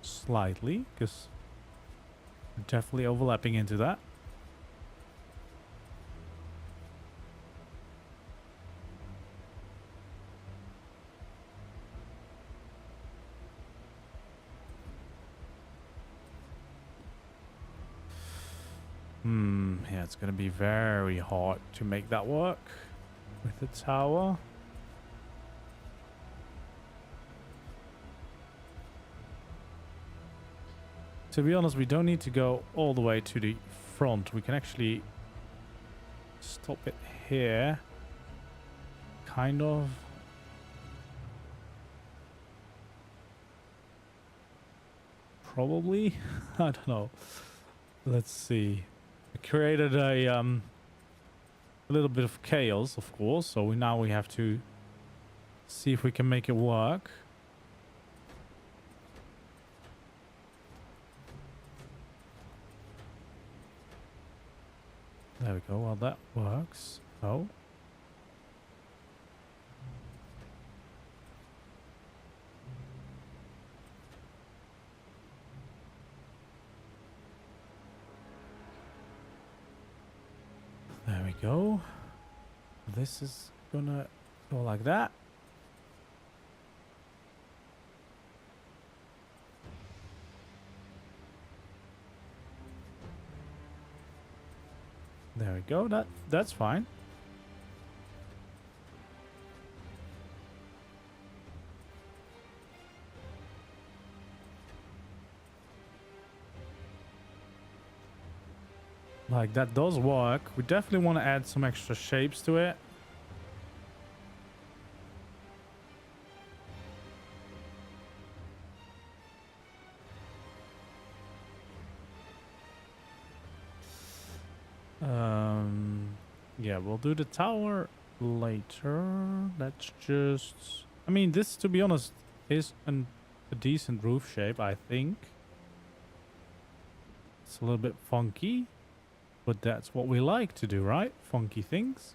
Slightly, because we're definitely overlapping into that. Yeah, it's going to be very hard to make that work with the tower. To be honest, we don't need to go all the way to the front. We can actually stop it here. Kind of. Probably. I don't know. Let's see. We created a little bit of chaos, of course. So now we have to see if we can make it work. There we go. Well, that works. Oh. There we go. This is gonna go like that. There we go. That's fine. Like, that does work. We definitely want to add some extra shapes to it. Yeah, we'll do the tower later. Let's just... I mean, this, to be honest, is a decent roof shape, I think. It's a little bit funky. But that's what we like to do, right? Funky things.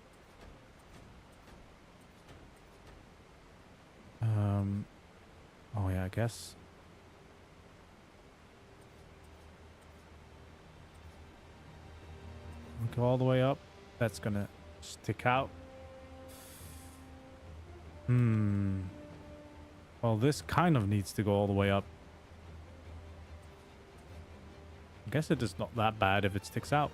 Oh yeah, I guess. Go all the way up. That's gonna stick out. Well, this kind of needs to go all the way up. I guess it is not that bad if it sticks out.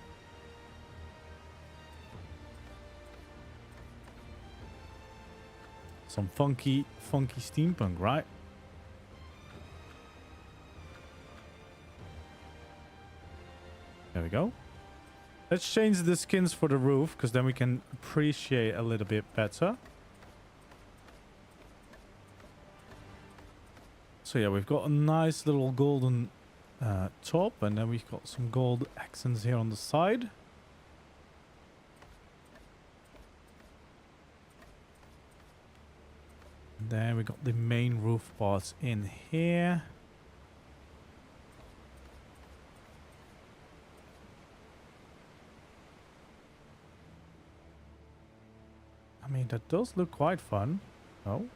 Some funky steampunk, right? There we go. Let's change the skins for the roof, because then we can appreciate a little bit better. So yeah, we've got a nice little golden top, and then we've got some gold accents here on the side. And then we got the main roof parts in here. I mean, that does look quite fun. Oh.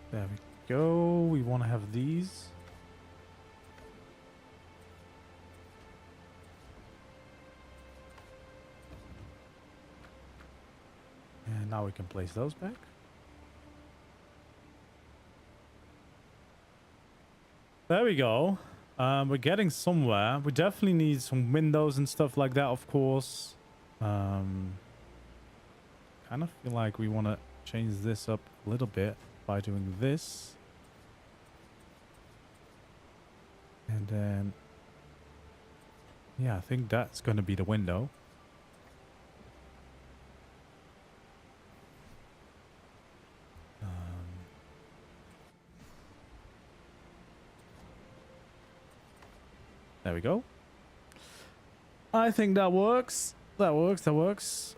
There we go. We want to have these. And now we can place those back. There we go. We're getting somewhere. We definitely need some windows and stuff like that, of course. Kind of feel like we want to change this up a little bit by doing this. And then, yeah, I think that's going to be the window. There we go. I think that works. That works. That works.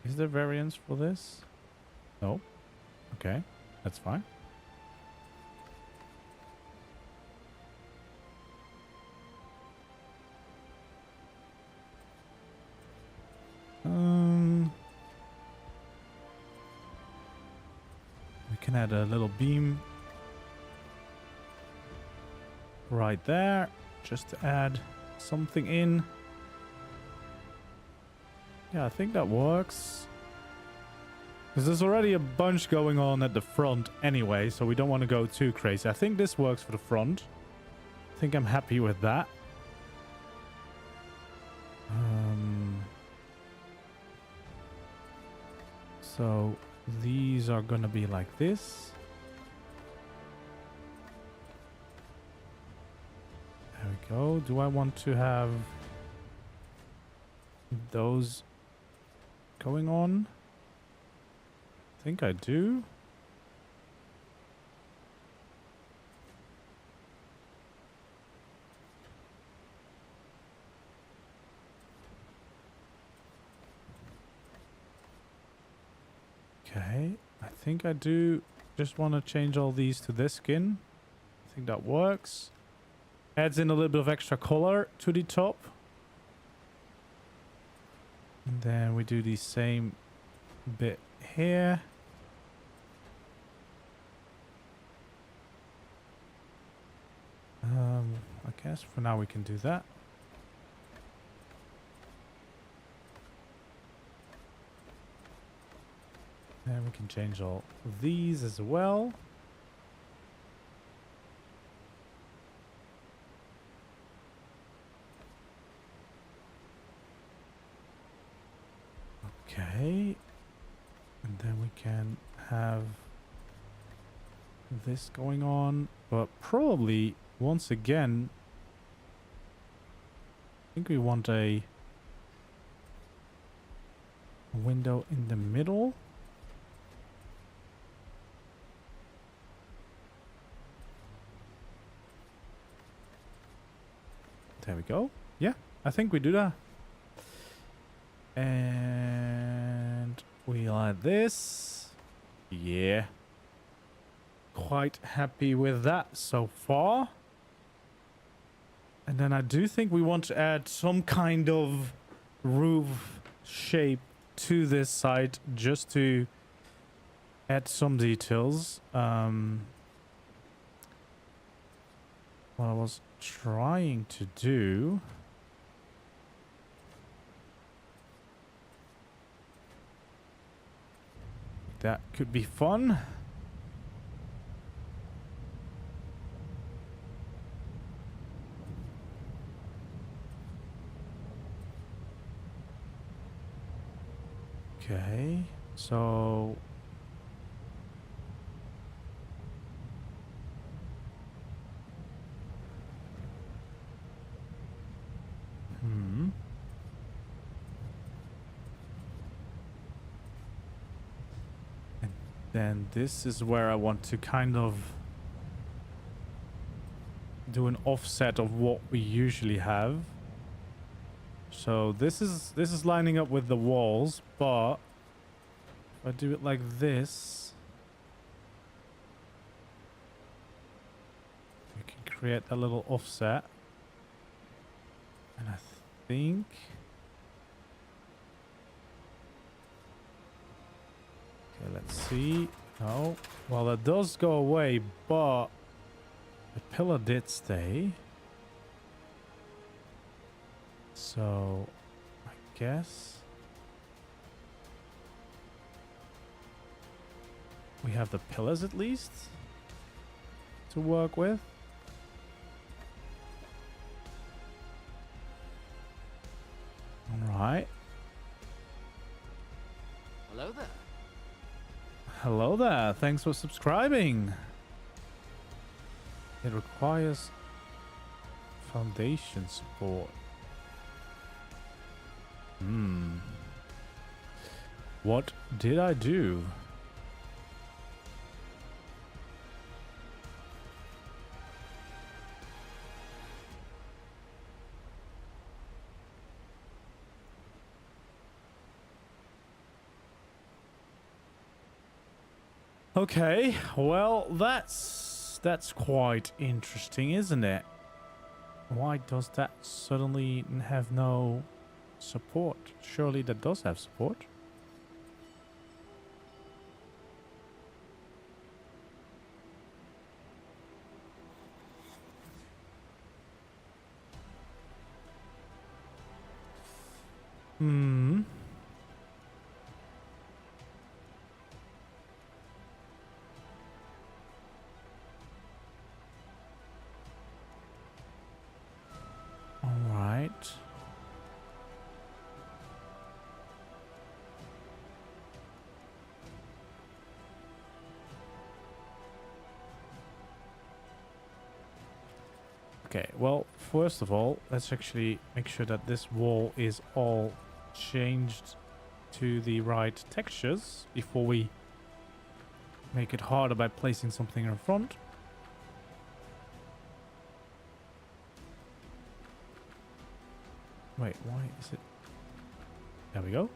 Is there variance for this? No. Okay, that's fine. We can add a little beam right there, just to add something in. Yeah, I think that works. Because there's already a bunch going on at the front anyway, so we don't want to go too crazy. I think this works for the front. I think I'm happy with that. So these are gonna be like this. There we go. Do I want to have those going on? I think I do. Okay, I think I do just want to change all these to this skin. I think that works. Adds in a little bit of extra color to the top. And then we do the same bit here. I guess for now we can do that. And we can change all these as well. Okay. And then we can have this going on, but probably once again, I think we want a window in the middle. There we go. Yeah, I think we do that. And we like this. Yeah. Quite happy with that so far. And then I do think we want to add some kind of roof shape to this side just to add some details. What I was trying to do that could be fun. Okay, so and then this is where I want to kind of do an offset of what we usually have. So this is lining up with the walls, but if I do it like this, we can create a little offset. And I think okay, let's see. Oh, well, that does go away, but the pillar did stay. So I guess we have the pillars at least to work with. All right. Hello there. Hello there. Thanks for subscribing. It requires foundation support. What did I do? Okay, well, that's quite interesting, isn't it? Why does that suddenly have no support? Surely that does have support. All right. Okay, well, first of all, let's actually make sure that this wall is all changed to the right textures before we make it harder by placing something in front. Wait, why is it? There we go.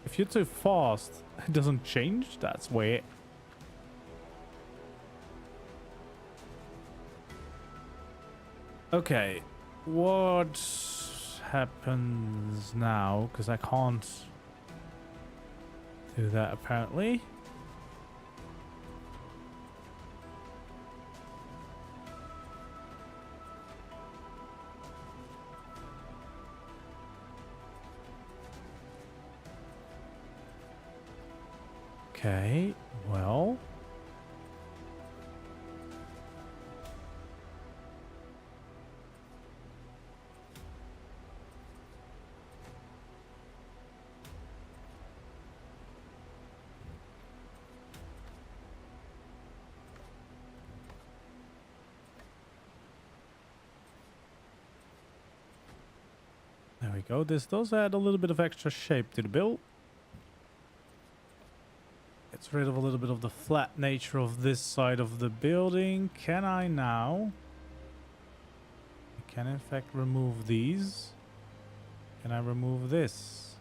If you're too fast, it doesn't change. That's weird. Okay, what happens now? Because I can't do that apparently. Okay, well. There we go. This does add a little bit of extra shape to the build. Gets rid of a little bit of the flat nature of this side of the building. Can I now? I can in fact remove these. Can I remove this?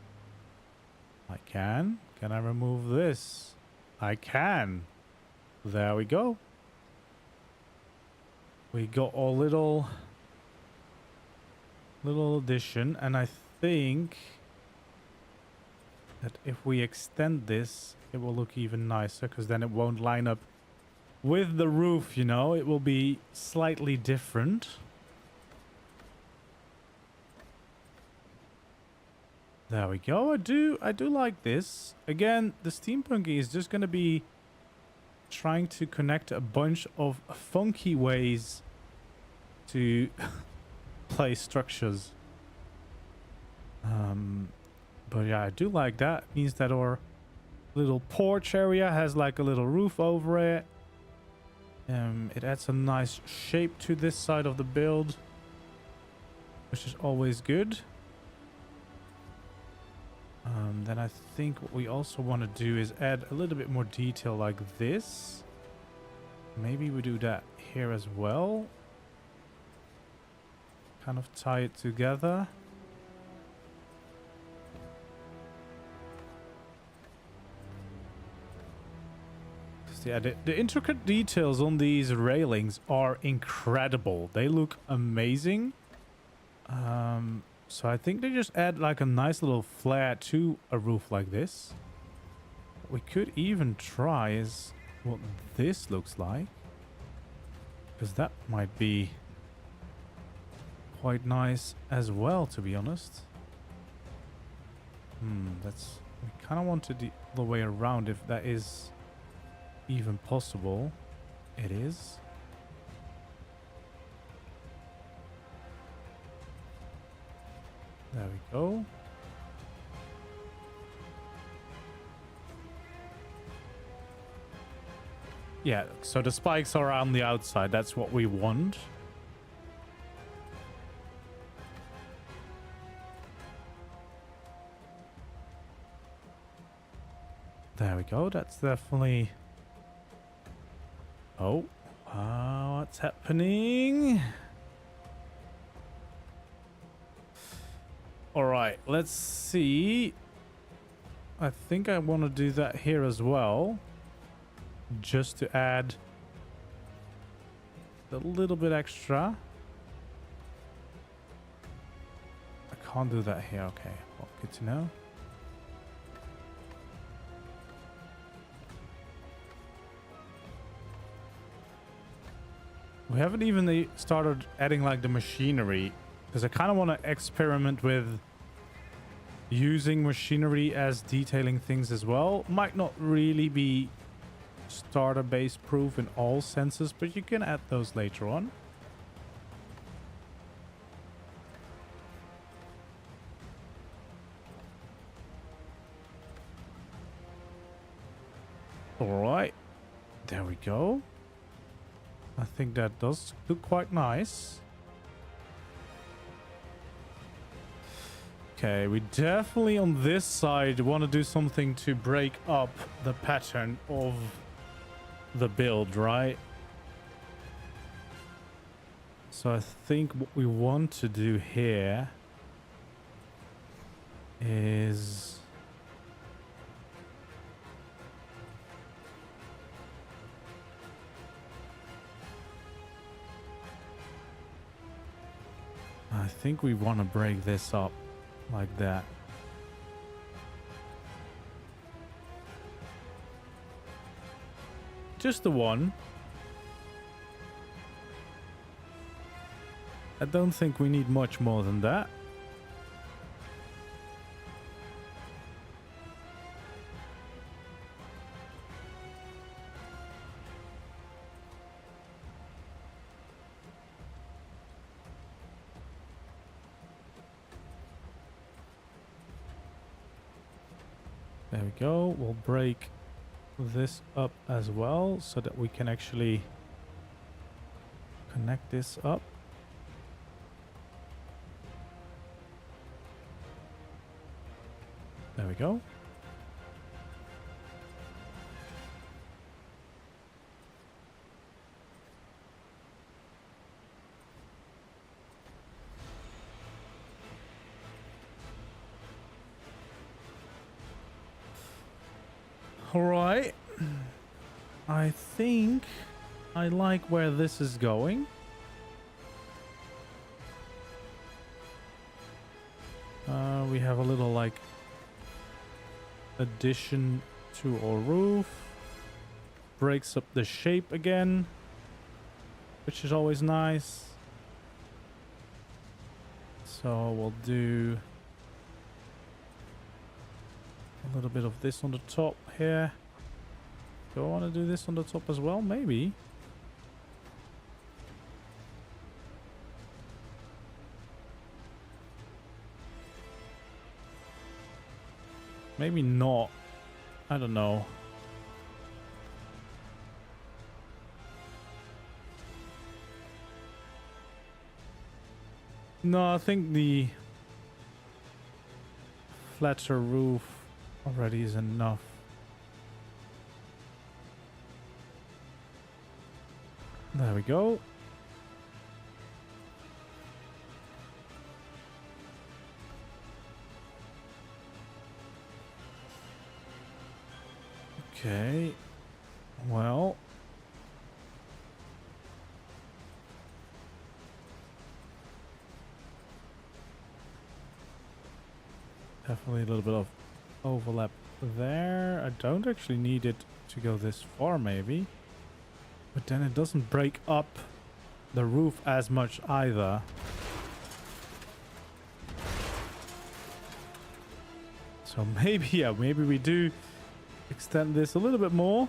I can. Can I remove this? I can. There we go. We got a little addition, and I think that if we extend this, it will look even nicer, because then it won't line up with the roof, you know. It will be slightly different. There we go. I do like this. Again, the Steampunk is just going to be trying to connect a bunch of funky ways to place structures. But yeah, I do like that. It means that our little porch area has like a little roof over it. It adds a nice shape to this side of the build, which is always good. Then I think what we also want to do is add a little bit more detail like this. Maybe we do that here as well. Kind of tie it together. Yeah, the intricate details on these railings are incredible. They look amazing. So I think they just add like a nice little flare to a roof like this. What we could even try is what this looks like, because that might be quite nice as well, to be honest. That's, we kind of want it the other way around, if that is even possible. It is. There we go. Yeah, so the spikes are on the outside. That's what we want. There we go. That's definitely... Oh, what's happening? All right, let's see. I think I want to do that here as well, just to add a little bit extra. I can't do that here. Okay, well, good to know. We haven't even started adding like the machinery, because I kind of want to experiment with using machinery as detailing things as well. Might not really be starter base proof in all senses, but you can add those later on. All right, there we go. I think that does look quite nice. Okay, we definitely on this side want to do something to break up the pattern of the build, right? So I think what we want to do here is... I think we want to break this up like that. Just the one. I don't think we need much more than that. There we go. We'll break this up as well so that we can actually connect this up. There we go. All right. I think I like where this is going. We have a little like addition to our roof. Breaks up the shape again, which is always nice. So we'll do A little bit of this on the top here. Do I want to do this on the top as well? Maybe. Maybe not. I don't know. No, I think the flatter roof already is enough. There we go. Okay. Well. Definitely a little bit of overlap there. I don't actually need it to go this far, maybe. But then it doesn't break up the roof as much either. So maybe, yeah, maybe we do extend this a little bit more.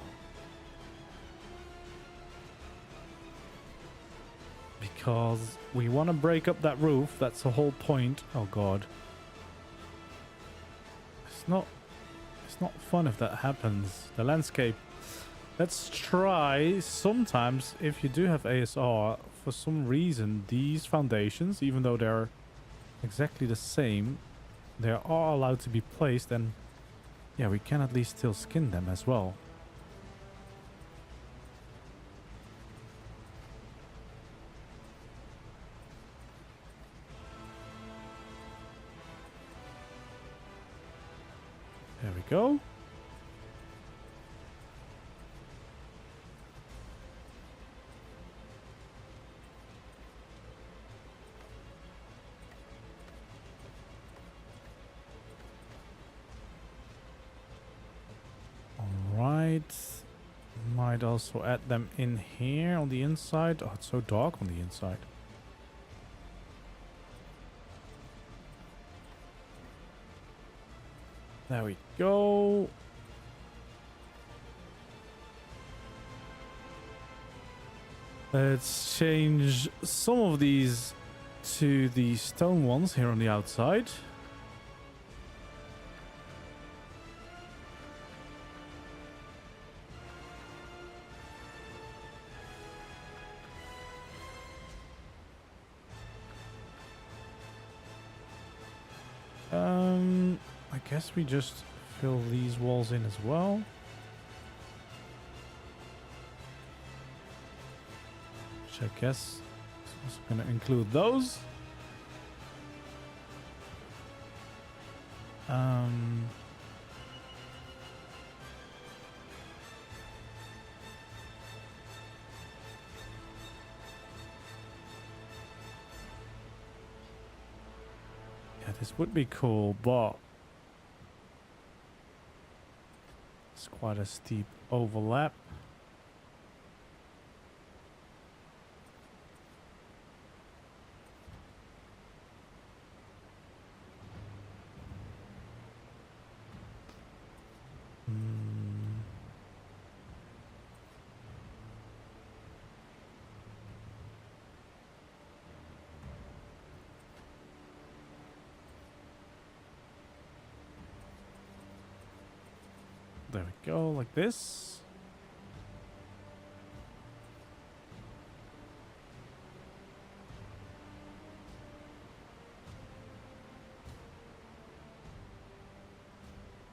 Because we want to break up that roof. That's the whole point. Oh god. It's not fun if that happens. The landscape. Let's try. Sometimes if you do have ASR, for some reason these foundations, even though they're exactly the same, they are allowed to be placed, and yeah, we can at least still skin them as well. There we go. Alright. Might also add them in here on the inside. Oh, it's so dark on the inside. There we go. Let's change some of these to the stone ones here on the outside. I guess we just fill these walls in as well. Which I guess is also going to include those. Yeah, this would be cool, but it's quite a steep overlap. There we go, like this.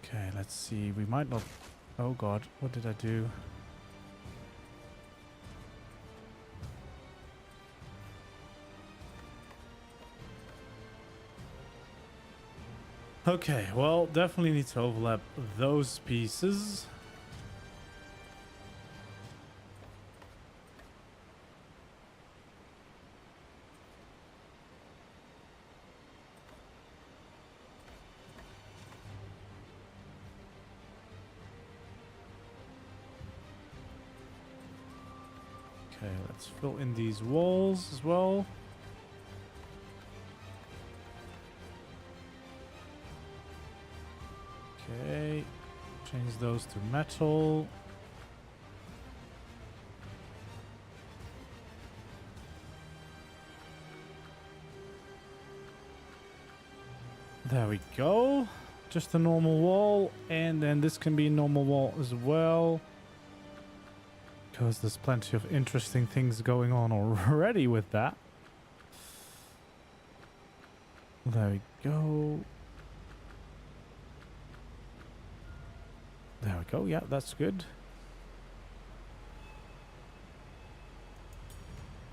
Okay, let's see. We might not... Oh god, what did I do? Okay, well, definitely need to overlap those pieces. Okay, let's fill in these walls as well. Okay. Change those to metal. There we go. Just a normal wall, and then this can be a normal wall as well. Because there's plenty of interesting things going on already with that. There we go. There we go. Yeah, that's good.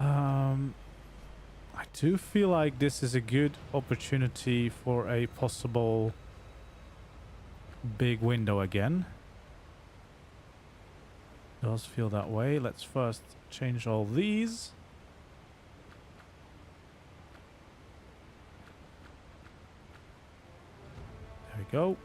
I do feel like this is a good opportunity for a possible big window again. Does feel that way. Let's first change all these. There we go.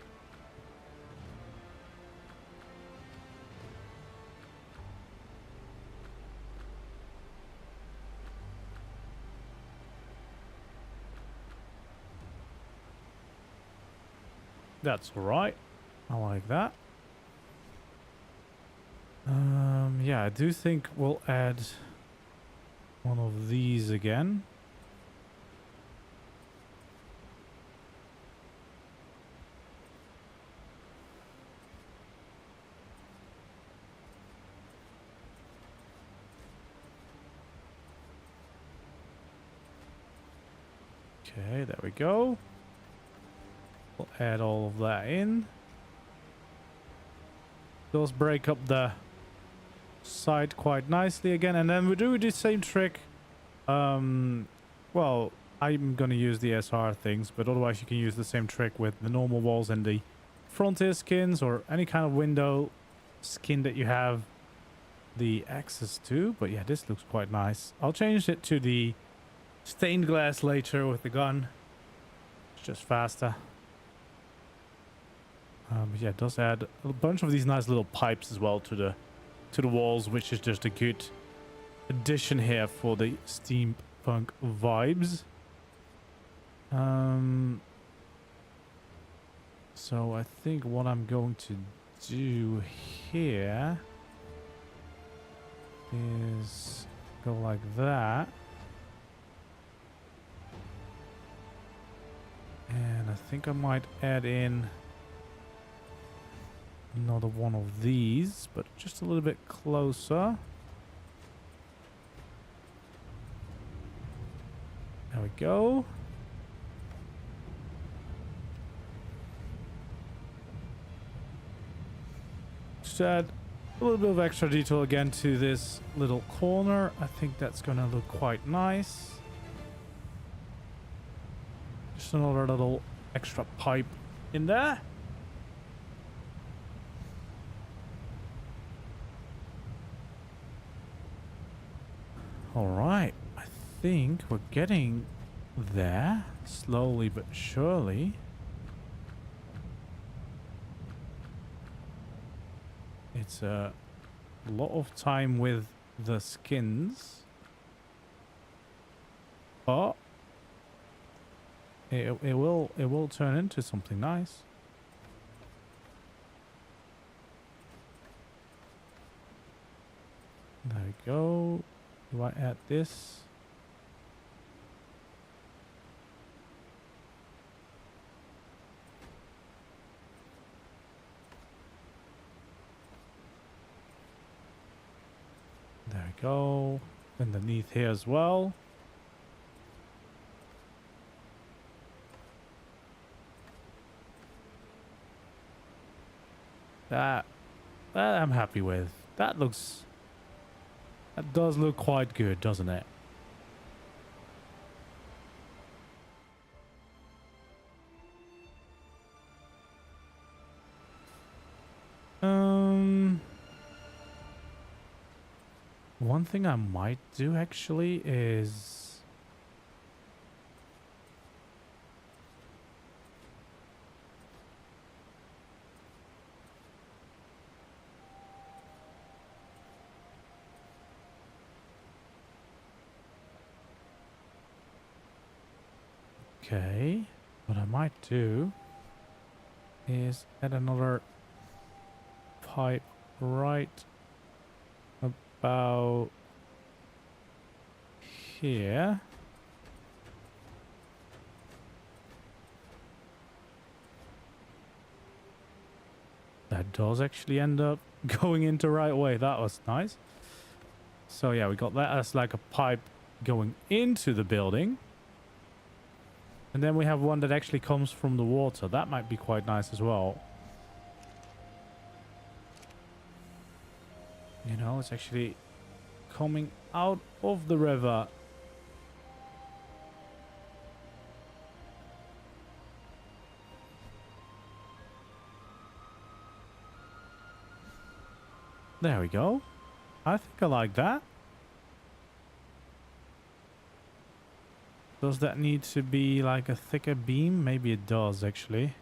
That's all right. I like that. Yeah, I do think we'll add one of these again. Okay, there we go. We'll add all of that in. Those break up the side quite nicely again, and then we do the same trick. Well, I'm gonna use the SR things, but otherwise you can use the same trick with the normal walls and the frontier skins or any kind of window skin that you have the access to. But yeah, this looks quite nice. I'll change it to the stained glass later with the gun. It's just faster. But yeah, it does add a bunch of these nice little pipes as well to the walls, which is just a good addition here for the steampunk vibes. So I think what I'm going to do here is go like that. And I think I might add in another one of these, but just a little bit closer. There we go. Just add a little bit of extra detail again to this little corner. I think that's gonna look quite nice. Just another little extra pipe in there. All right, I think we're getting there, slowly but surely. It's a lot of time with the skins, but it will turn into something nice. There we go. Do I add this? There we go. Underneath here as well. That I'm happy with. That does look quite good, doesn't it? One thing I might do actually is okay, what I might do is add another pipe right about here. That does actually end up going into right way. That was nice. So yeah, we got that as like a pipe going into the building. And then we have one that actually comes from the water. That might be quite nice as well. You know, it's actually coming out of the river. There we go. I think I like that. Does that need to be like a thicker beam? Maybe it does actually.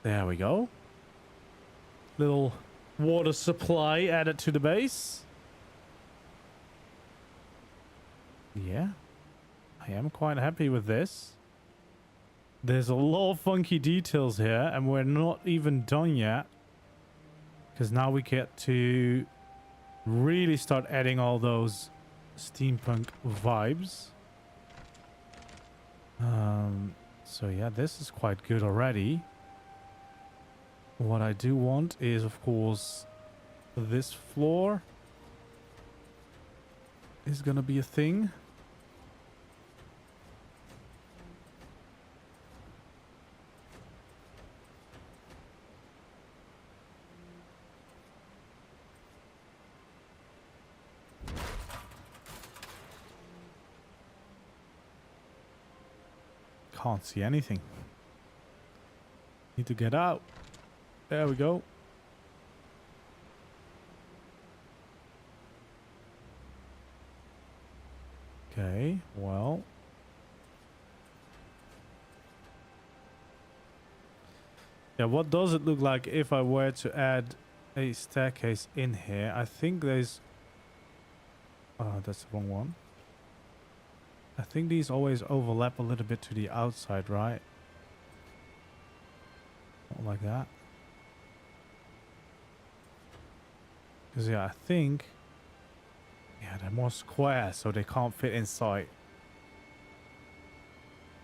There we go. Little water supply added to the base. Yeah, I am quite happy with this. There's a lot of funky details here and we're not even done yet. Because now we get to really start adding all those steampunk vibes. So yeah, this is quite good already. What I do want is, of course, this floor is gonna be a thing. Can't see anything. Need to get out. There we go. Okay, well. Yeah, what does it look like if I were to add a staircase in here? I think there's... Oh, that's the wrong one. I think these always overlap a little bit to the outside, right? Not like that. Because yeah, I think... Yeah, they're more square, so they can't fit inside.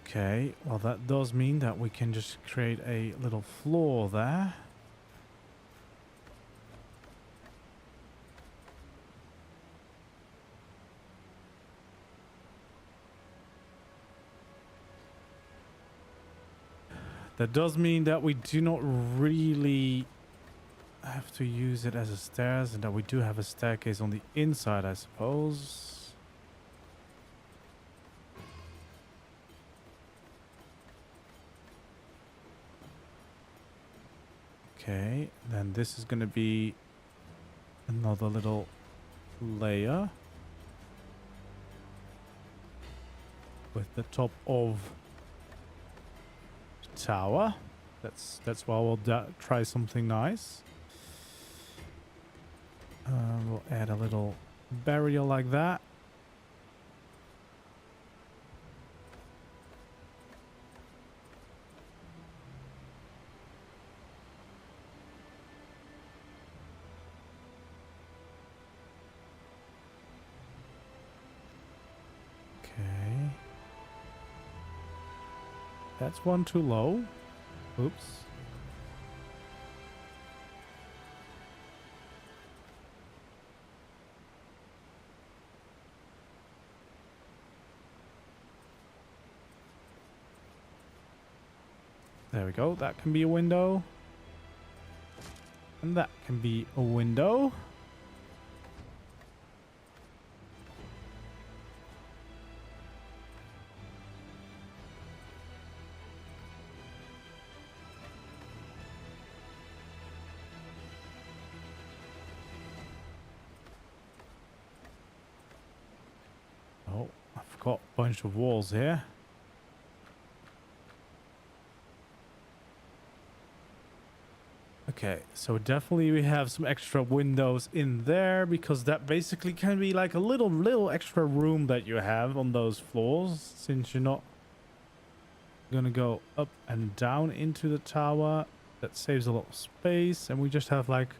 Okay, well that does mean that we can just create a little floor there. That does mean that we do not really have to use it as a stairs and that we do have a staircase on the inside, I suppose. Okay, then this is going to be another little layer with the top of the tower. That's why we'll try something nice. We'll add a little barrier like that. Okay. That's one too low. Oops. There we go. That can be a window. And that can be a window. Oh, I've got a bunch of walls here. Okay, so definitely we have some extra windows in there because that basically can be like a little extra room that you have on those floors, since you're not gonna go up and down into the tower. That saves a lot of space, and we just have like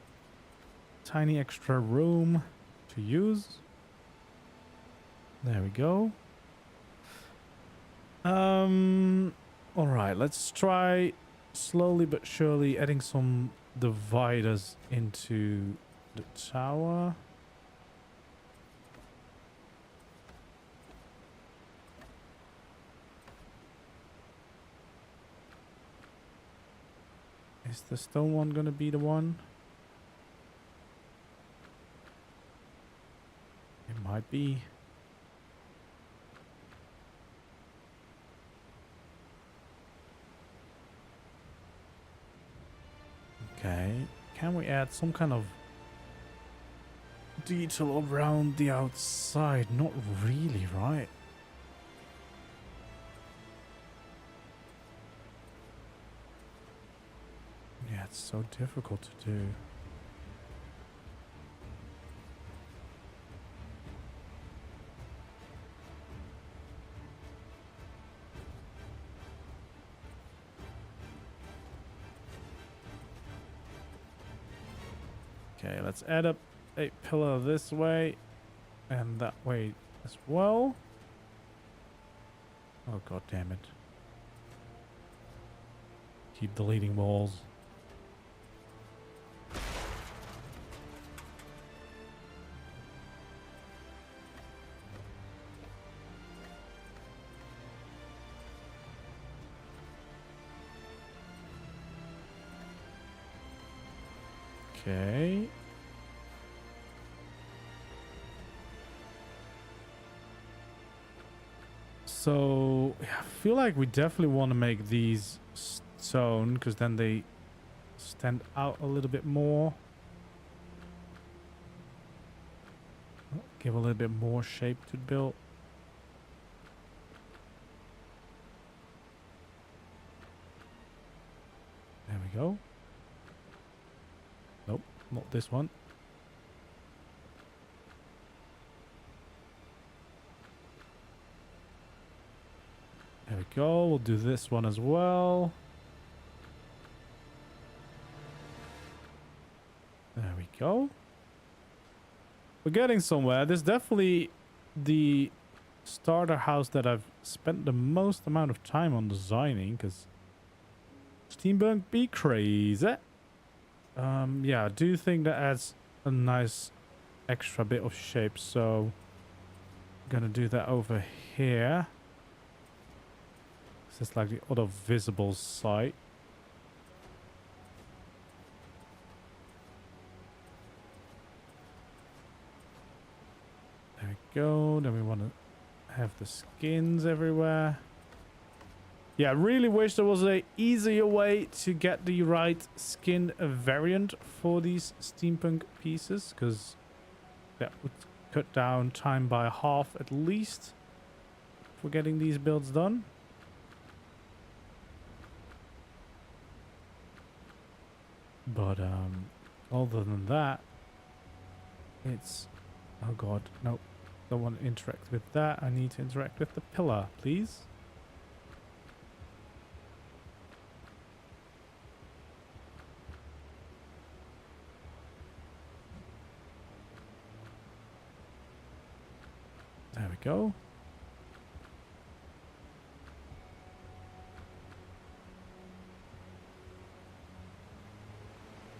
tiny extra room to use. There we go. All right, let's try slowly but surely adding some dividers into the tower. Is the stone one gonna be the one? It might be. Okay, can we add some kind of detail around the outside? Not really, right? Yeah, it's so difficult to do. Okay, let's add up a pillar this way and that way as well. Oh, god damn it. Keep deleting walls. Okay. So, yeah, I feel like we definitely want to make these stone because then they stand out a little bit more. Give a little bit more shape to the build. There we go. Nope, not this one. There we go. We'll do this one as well. There we go. We're getting somewhere. This is definitely the starter house that I've spent the most amount of time on designing, because Steampunk be crazy. Yeah, I do think that adds a nice extra bit of shape, so I'm gonna do that over here. This is like the other visible site. There we go. Then we want to have the skins everywhere. Yeah, I really wish there was a easier way to get the right skin variant for these steampunk pieces, because that would cut down time by half at least for getting these builds done. But other than that, it's... Oh god, nope. Don't want to interact with that. I need to interact with the pillar, please. There we go.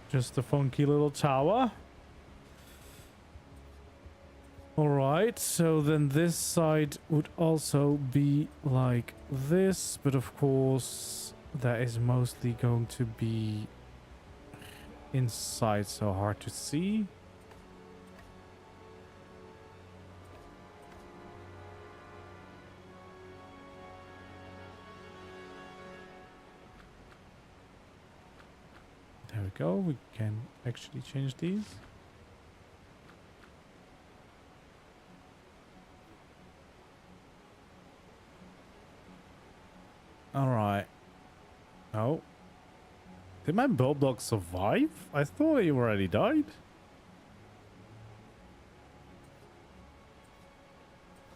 Just a funky little tower. Alright, so then this side would also be like this, but of course that is mostly going to be inside, so hard to see. There we go, we can actually change these. Alright. Oh. Did my build block survive? I thought he already died.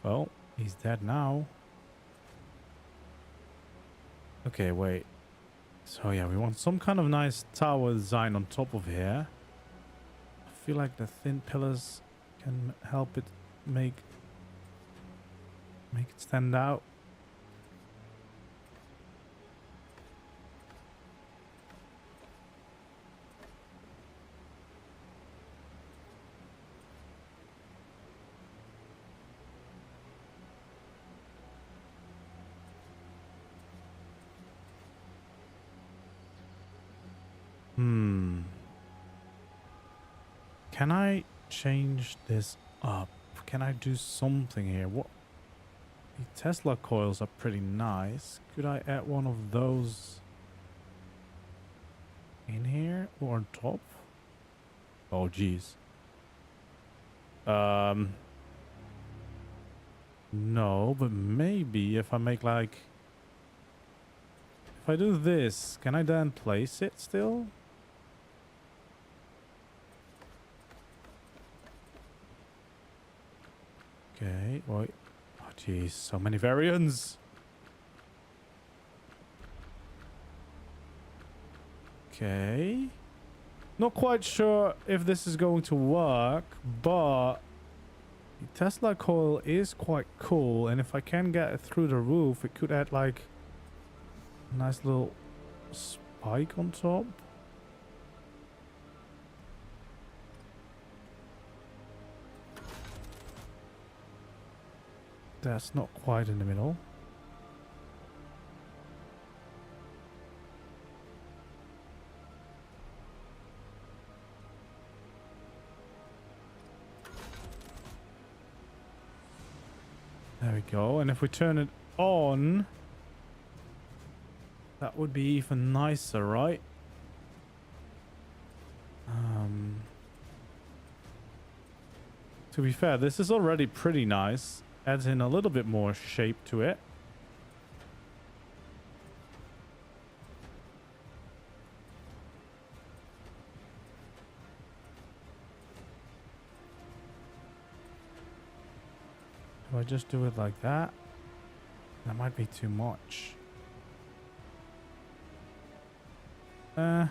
Well, he's dead now. Okay, wait. So yeah, we want some kind of nice tower design on top of here. I feel like the thin pillars can help it make it stand out. Can I change this up? Can I do something here? What? The Tesla coils are pretty nice. Could I add one of those in here or on top? Oh, geez. No, but maybe if I make like... If I do this, can I then place it still? Okay, wait. Oh, jeez, so many variants. Okay. Not quite sure if this is going to work, but the Tesla coil is quite cool, and if I can get it through the roof, it could add like a nice little spike on top. That's not quite in the middle. There we go. And if we turn it on, that would be even nicer, right? To be fair, this is already pretty nice. Adds in a little bit more shape to it. Do I just do it like that? That might be too much. Could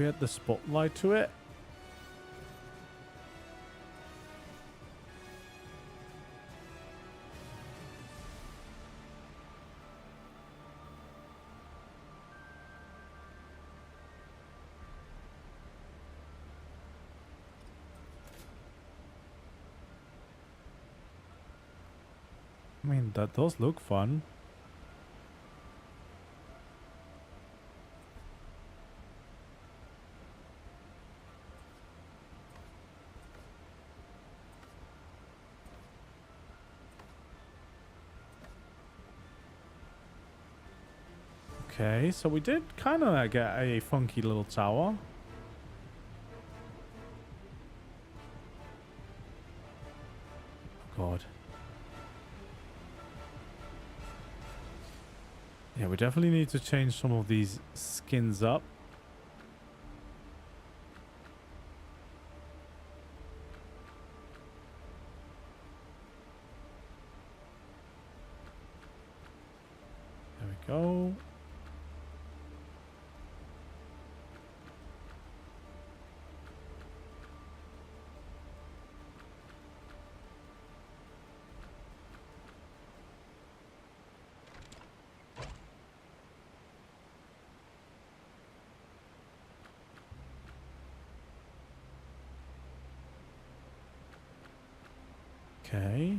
we add the spotlight to it? I mean, that does look fun. Okay, so we did kind of get a funky little tower. God. Yeah, we definitely need to change some of these skins up. There we go. Okay.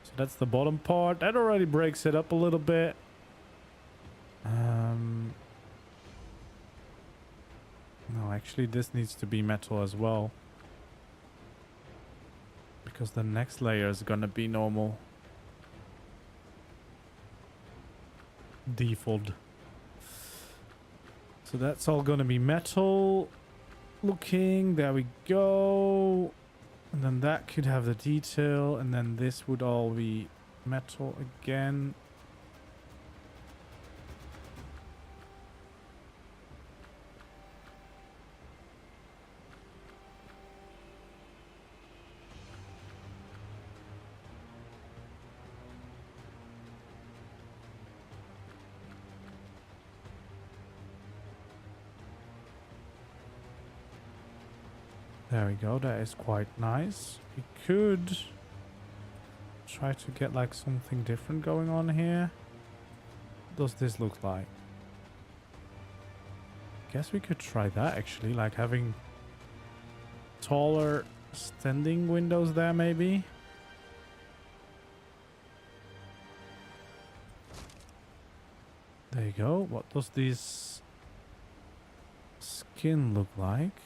So that's the bottom part. That already breaks it up a little bit. No, actually this needs to be metal as well. Because the next layer is gonna be normal. Default. So that's all gonna be metal looking. There we go. And then that could have the detail, and then this would all be metal again. There we go, that is quite nice. We could try to get like something different going on here. What does this look like? Guess we could try that actually, like having taller standing windows there maybe. There you go. What does this skin look like?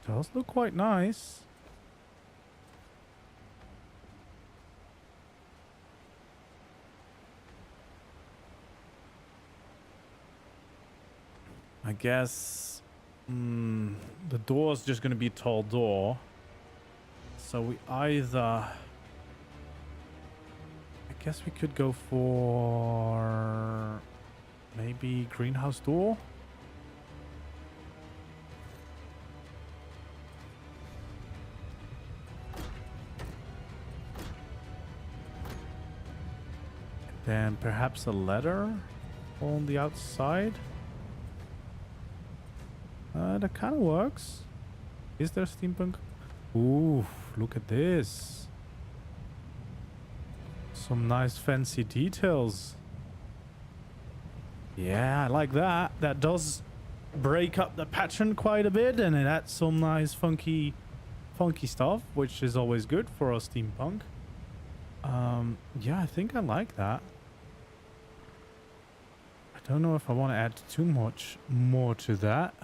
Does look quite nice. I guess the door is just going to be a tall door. So we either... I guess we could go for maybe greenhouse door. Then perhaps a ladder on the outside. That kind of works. Is there steampunk? Ooh, look at this. Some nice fancy details. Yeah, I like that. That does break up the pattern quite a bit, and it adds some nice funky stuff, which is always good for a steampunk. Yeah, I think I like that. I don't know if I want to add too much more to that.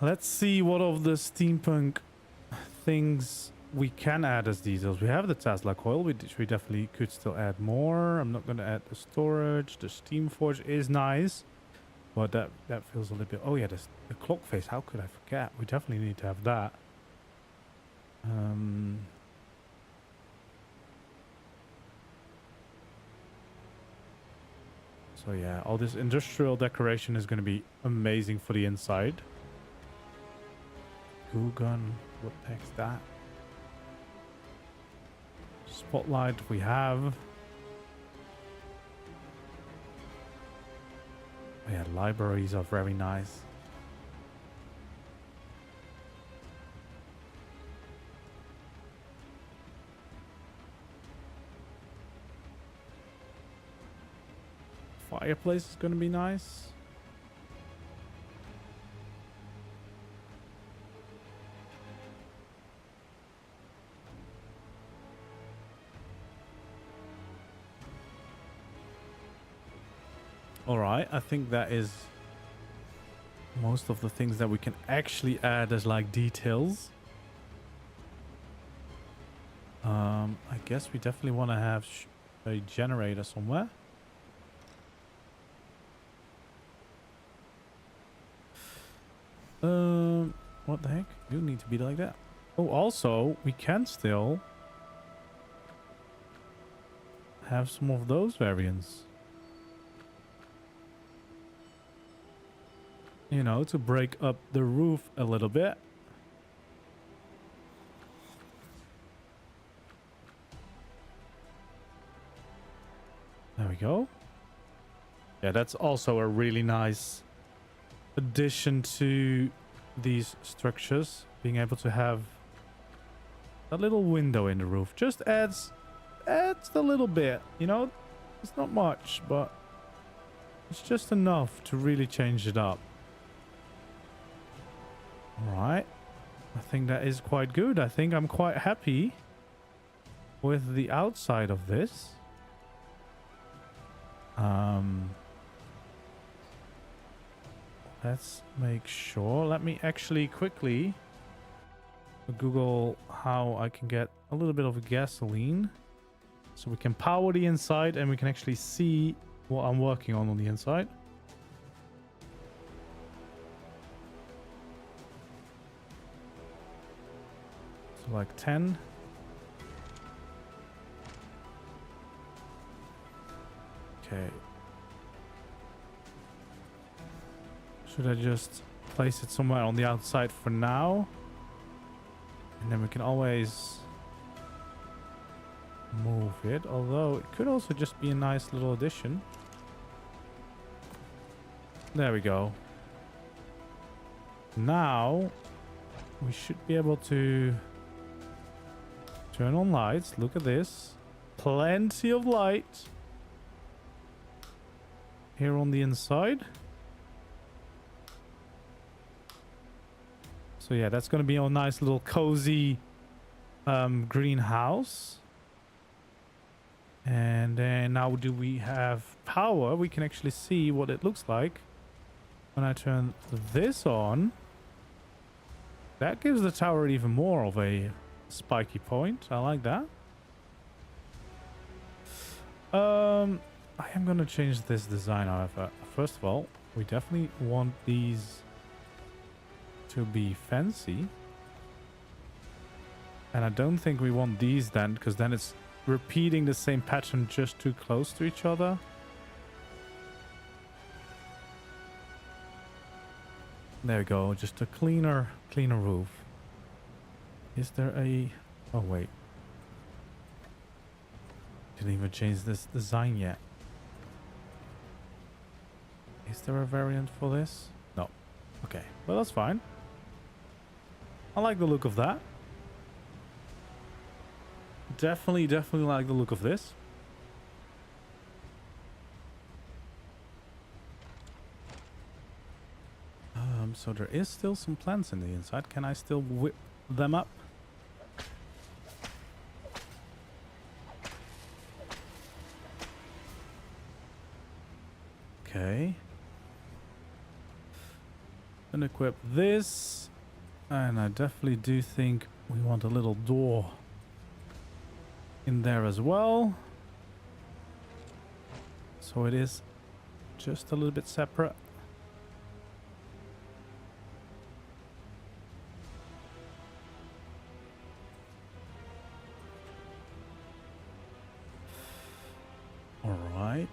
Let's see what of the steampunk things we can add as details. We have the Tesla coil, which we definitely could still add more. I'm not going to add the storage. The steam forge is nice, but that feels a little bit... Oh yeah, the clock face. How could I forget? We definitely need to have that. So yeah, all this industrial decoration is going to be amazing for the inside. Goo gun, what the heck's that? Spotlight we have. Oh yeah, libraries are very nice. Fireplace is going to be nice. All right, I think that is most of the things that we can actually add as like details. I guess we definitely want to have a generator somewhere. What the heck? You need to be like that. Oh, also, we can still have some of those variants. You know, to break up the roof a little bit. There we go. Yeah, that's also a really nice addition to these structures. Being able to have a little window in the roof just adds a little bit, you know. It's not much, but it's just enough to really change it up. All right, I think that is quite good. I think I'm quite happy with the outside of this. Let's make sure. Let me actually quickly Google how I can get a little bit of gasoline so we can power the inside and we can actually see what I'm working on the inside. So like 10. Okay. Should I just place it somewhere on the outside for now? And then we can always move it. Although it could also just be a nice little addition. There we go. Now we should be able to turn on lights. Look at this. Plenty of light here on the inside. So yeah, that's going to be a nice little cozy greenhouse. And then now do we have power? We can actually see what it looks like. When I turn this on, that gives the tower even more of a spiky point. I like that. I am going to change this design, however. First of all, we definitely want these to be fancy. And I don't think we want these then, because then it's repeating the same pattern just too close to each other. There we go, just a cleaner roof. Is there a... Oh, wait. Didn't even change this design yet. Is there a variant for this? No. Okay, well, that's fine. I like the look of that. Definitely like the look of this. So there is still some plants in the inside. Can I still whip them up? Okay. Then equip this. And I definitely do think we want a little door in there as well. So it is just a little bit separate. All right.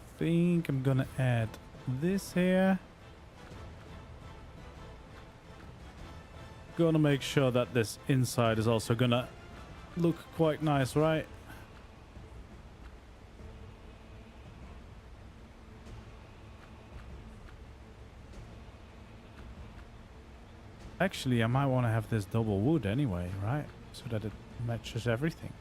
I think I'm gonna add this here. Gonna make sure that this inside is also gonna look quite nice, right? Actually, I might want to have this double wood anyway, right? So that it matches everything.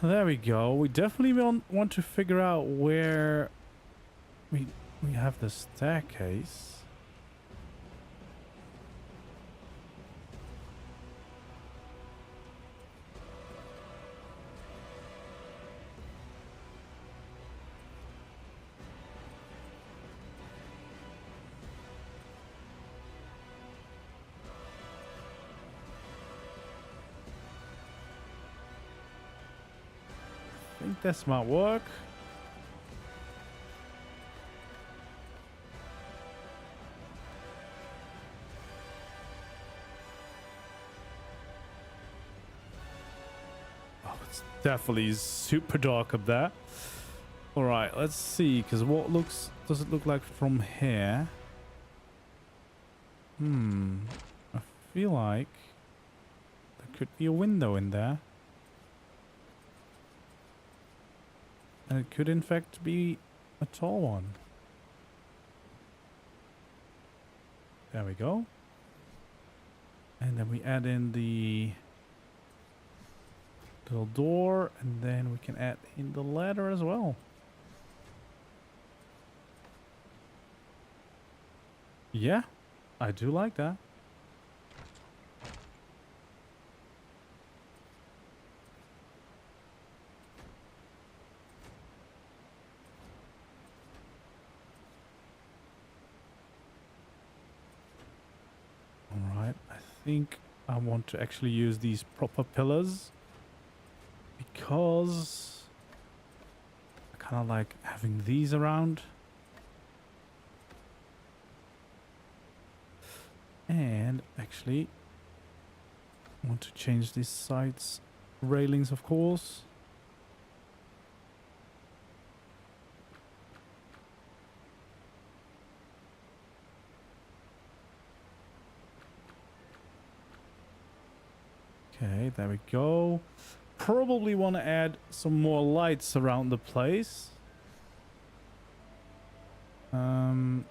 There we go. We definitely want to figure out where we have the staircase. I think this might work. Oh, it's definitely super dark up there. All right, let's see, because what does it look like from here? I feel like there could be a window in there. And it could in fact be a tall one. There we go. And then we add in the little door, and then we can add in the ladder as well. Yeah, I do like that. think I want to actually use these proper pillars because I kind of like having these around. And actually I want to change these sides railings, of course. Okay, there we go. Probably want to add some more lights around the place. There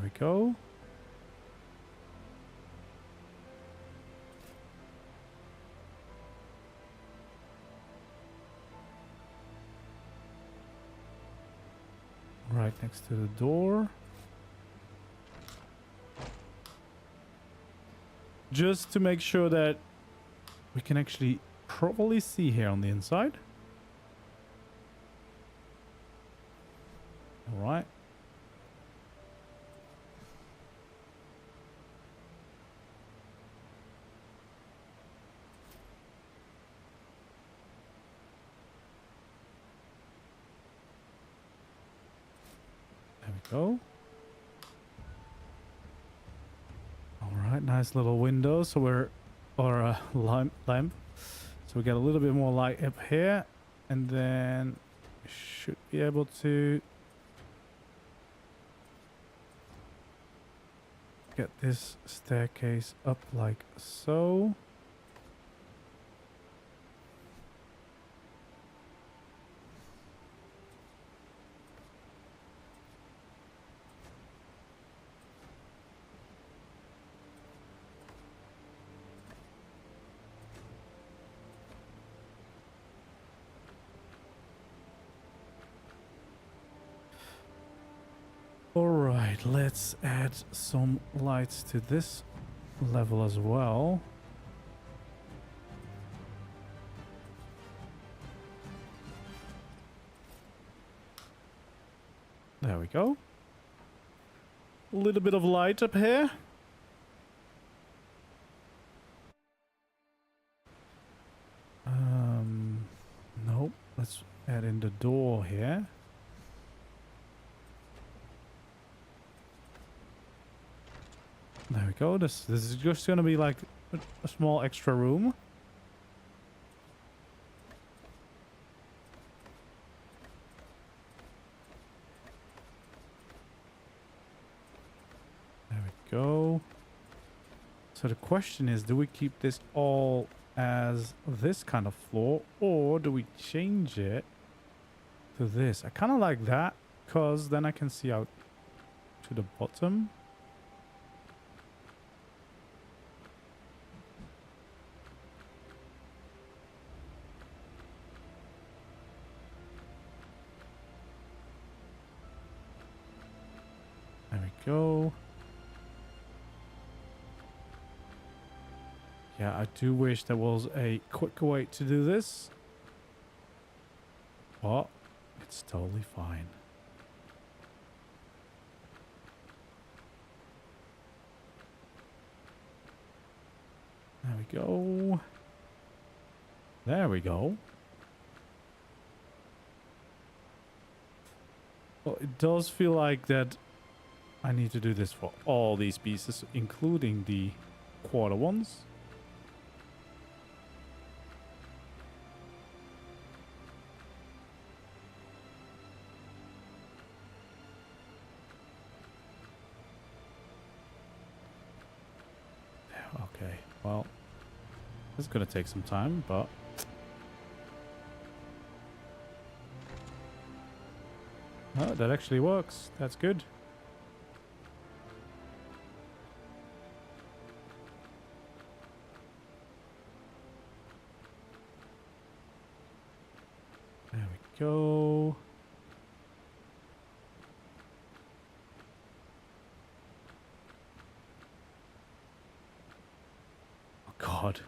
we go. Right next to the door. Just to make sure that we can actually properly see here on the inside. All right. There we go. All right, nice little window. So we're, or a lamp. So we get a little bit more light up here, and then we should be able to get this staircase up like so. Alright, let's add some lights to this level as well. There we go. A little bit of light up here. Nope. Let's add in the door here. There we go. This is just gonna be like a small extra room. There we go. So the question is, do we keep this all as this kind of floor, or do we change it to this? I kind of like that, because then I can see out to the bottom. There we go. Yeah, I do wish there was a quicker way to do this, but it's totally fine. There we go. There we go. Well, it does feel like that I need to do this for all these pieces, including the quarter ones. Okay, well, it's gonna take some time, but oh, that actually works. That's good. There we go. Oh God.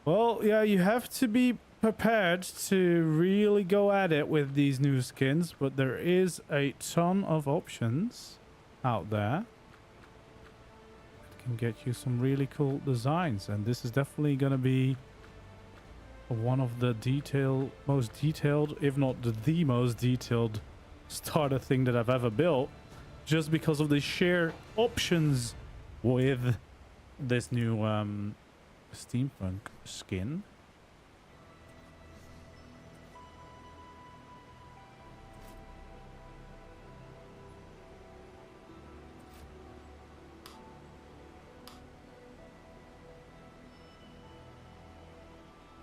Well, yeah, you have to be prepared to really go at it with these new skins, but there is a ton of options out there that can get you some really cool designs, and this is definitely going to be one of the most detailed, if not the most detailed starter thing that I've ever built, just because of the sheer options with this new steampunk skin.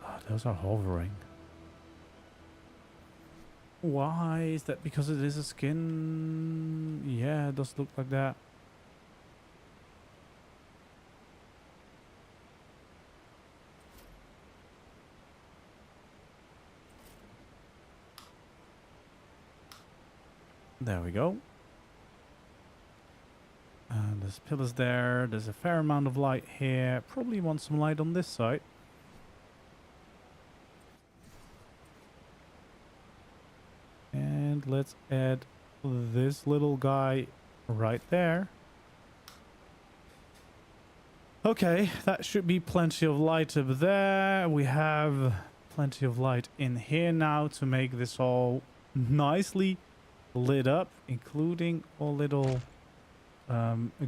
Oh, those are hovering. Why is that? Because it is a skin? Yeah, it does look like that. There we go. And there's pillars there. There's a fair amount of light here. Probably want some light on this side. And let's add this little guy right there. Okay, that should be plenty of light up there. We have plenty of light in here now to make this all nicely lit up, including a little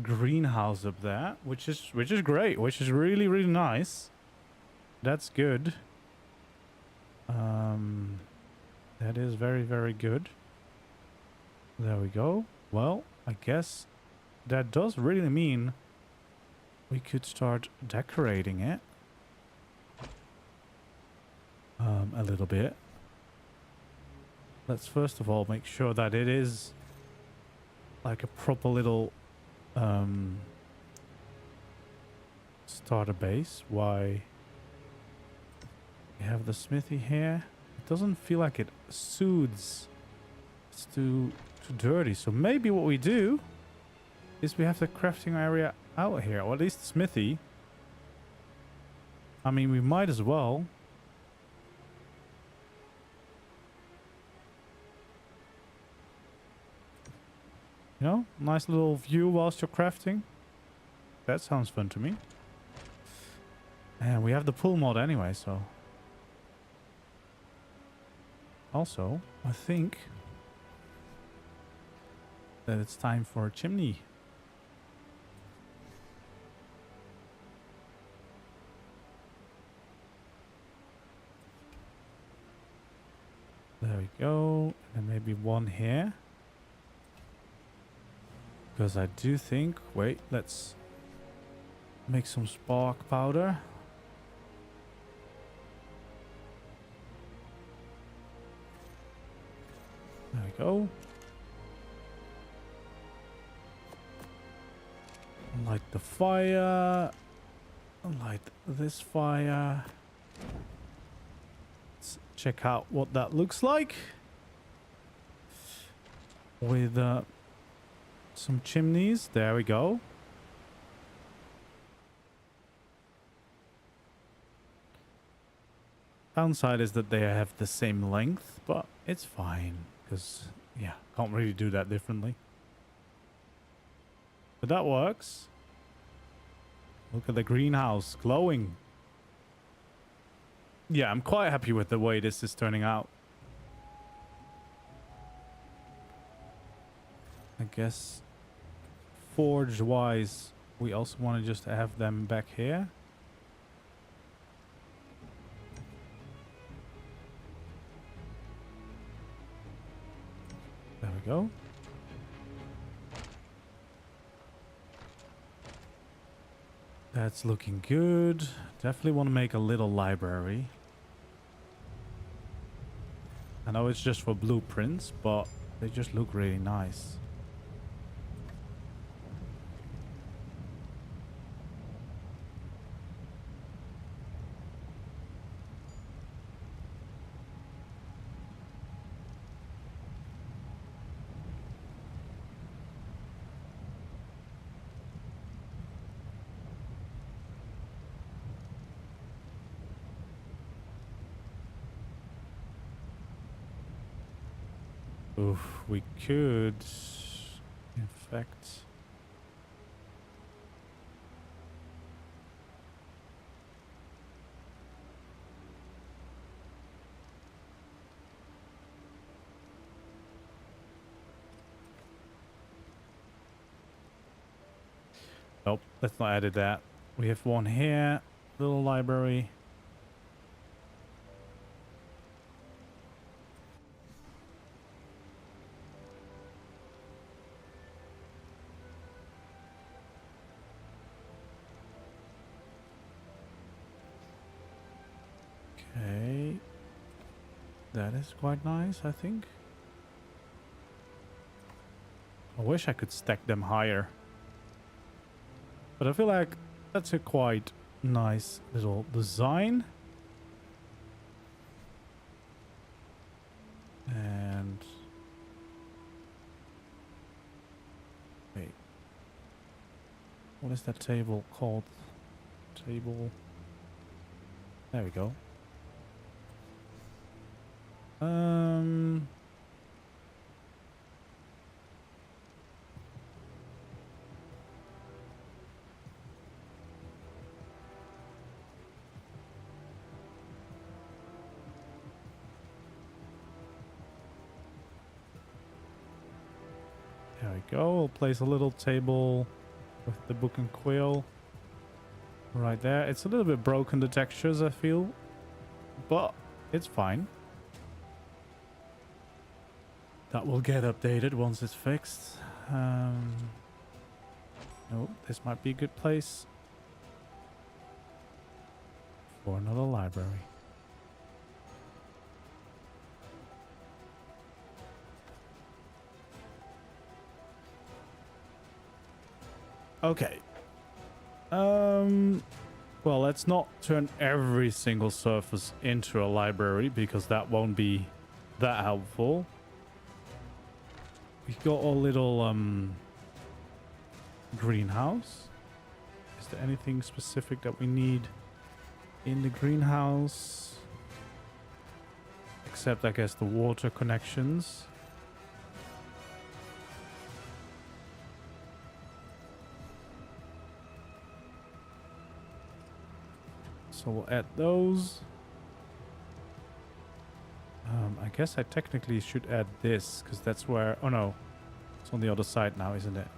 greenhouse up there, which is great, which is really nice. That's good. That is very good. There we go. Well, I guess that does really mean we could start decorating it a little bit. Let's first of all make sure that it is like a proper little starter base. Why we have the smithy here. It doesn't feel like it soothes. It's too dirty. So maybe what we do is we have the crafting area out here, or at least the smithy. I mean, we might as well. You know, nice little view whilst you're crafting. That sounds fun to me. And we have the pool mod anyway, so. Also, I think that it's time for a chimney. There we go. And maybe one here. Because I do think... Wait, let's make some spark powder. There we go. Light the fire. Light this fire. Let's check out what that looks like. With some chimneys. There we go. Downside is that they have the same length, but it's fine. Because, yeah, can't really do that differently. But that works. Look at the greenhouse glowing. Yeah, I'm quite happy with the way this is turning out. I guess forge wise, we also want to just have them back here. There we go. That's looking good. Definitely want to make a little library. I know it's just for blueprints, but they just look really nice. Oof, we could, in fact. Nope, let's not edit that. We have one here, little library. Okay. That is quite nice, I think. I wish I could stack them higher. But I feel like that's a quite nice little design. And wait, what is that table called? Table. There we go. There we go. We'll place a little table with the book and quill right there. It's a little bit broken, the textures, I feel, but it's fine. That will get updated once it's fixed. Oh, this might be a good place for another library. Okay. Well, let's not turn every single surface into a library because that won't be that helpful. We got a little greenhouse. Is there anything specific that we need in the greenhouse? Except, I guess, the water connections. So we'll add those. I guess I technically should add this because that's where... Oh no, it's on the other side now, isn't it?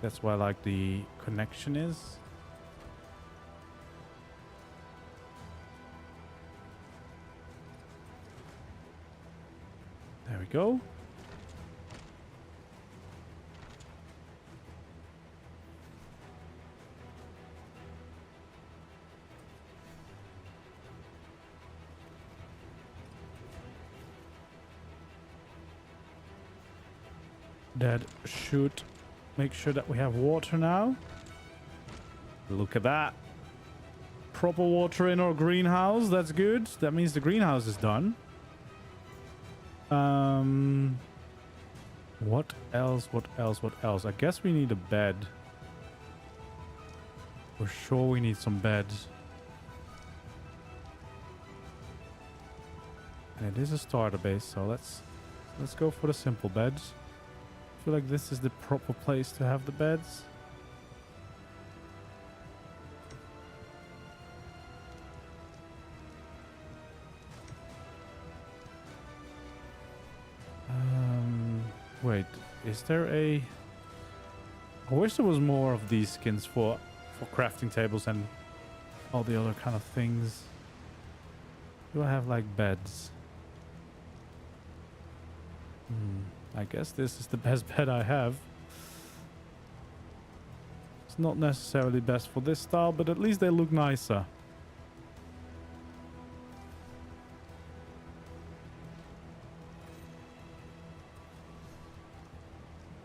That's where like the connection is. There we go. That should make sure that we have water now. Look at that. Proper water in our greenhouse. That's good. That means the greenhouse is done. What else? What else? What else? I guess we need a bed. For sure we need some beds. And it is a starter base, so let's go for the simple beds. I feel like this is the proper place to have the beds. Wait, is there a... I wish there was more of these skins for crafting tables and all the other kind of things. Do I have like beds? I guess this is the best bed I have. It's not necessarily best for this style, but at least they look nicer.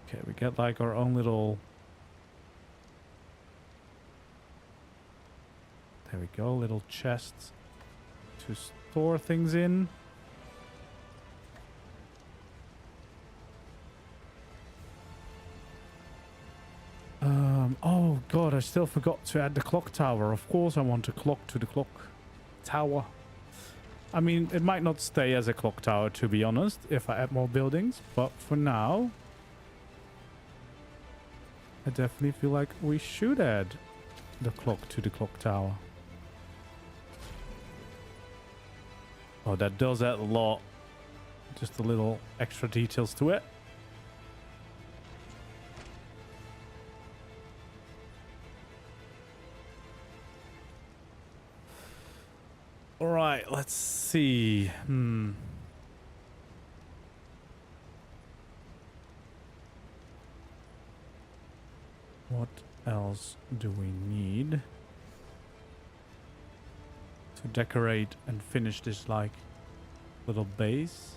Okay, we get like our own little... There we go, little chests to store things in. Oh god, I still forgot to add the clock tower. Of course I want a clock to the clock tower. I mean, it might not stay as a clock tower, to be honest, if I add more buildings. But for now, I definitely feel like we should add the clock to the clock tower. Oh, that does add a lot. Just a little extra details to it. All right, let's see. What else do we need to decorate and finish this, like, little base?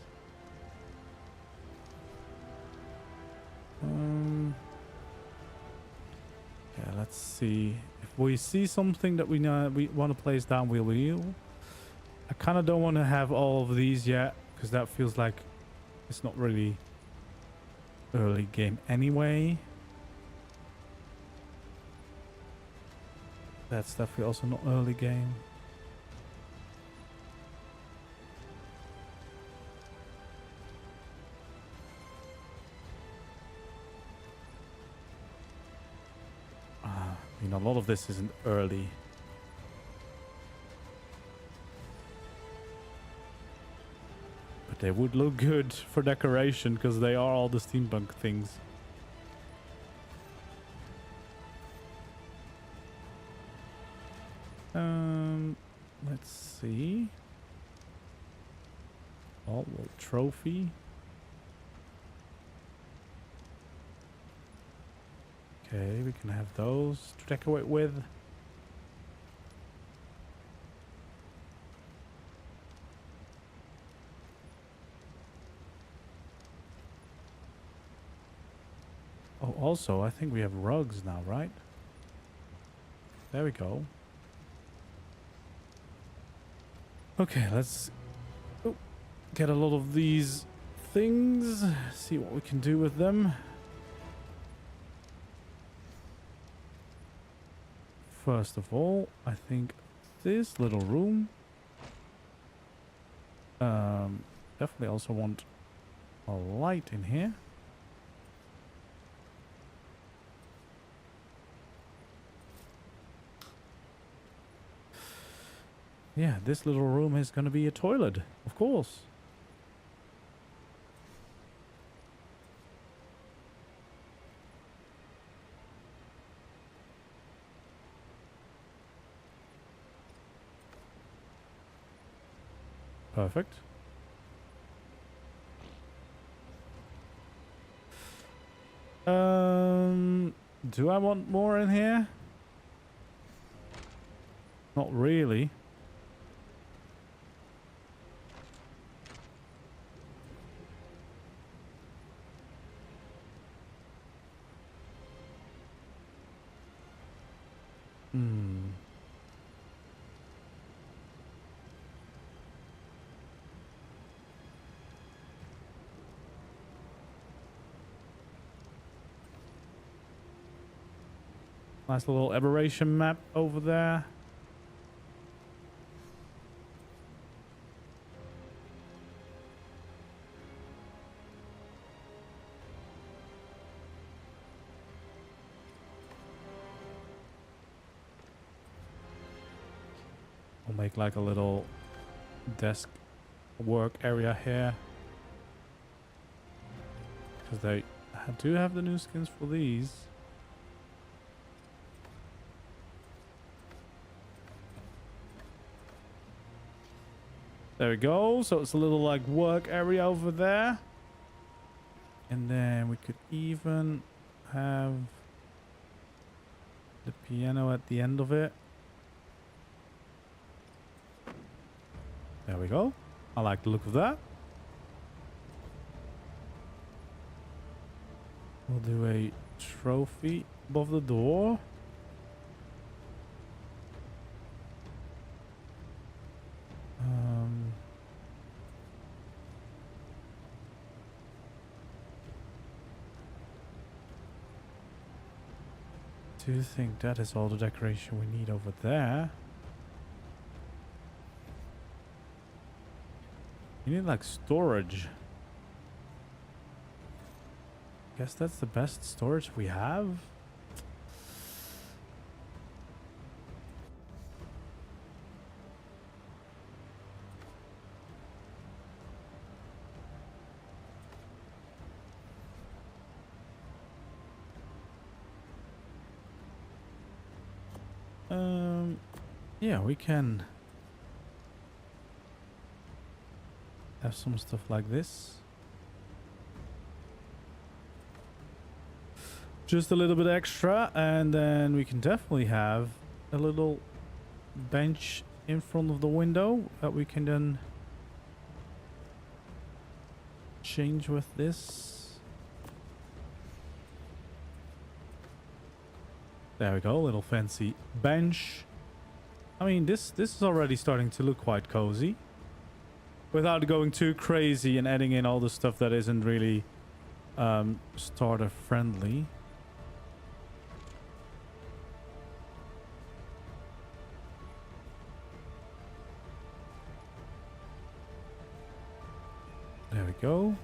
Yeah, let's see. If we see something that we know we want to place down, we will. I kind of don't want to have all of these yet, because that feels like it's not really early game anyway. That's definitely also not early game. I mean, a lot of this isn't early. But they would look good for decoration because they are all the steampunk things. Let's see. Oh, little trophy. Okay, we can have those to decorate with. Oh, also, I think we have rugs now, right? There we go. Okay, let's get a lot of these things, see what we can do with them. First of all, I think this little room. Definitely also want a light in here. Yeah, this little room is going to be a toilet, of course. Perfect. Do I want more in here? Not really. Nice little Aberration map over there. We'll make like a little desk work area here. Because they do have the new skins for these. There we go. So it's a little like work area over there. And then we could even have the piano at the end of it. There we go. I like the look of that. We'll do a trophy above the door. Do you think that is all the decoration we need over there? You need like storage. Guess that's the best storage we have. Yeah, we can have some stuff like this. Just a little bit extra, and then we can definitely have a little bench in front of the window that we can then change with this. There we go, little fancy bench. I mean, this is already starting to look quite cozy. Without going too crazy and adding in all the stuff that isn't really starter friendly. There we go.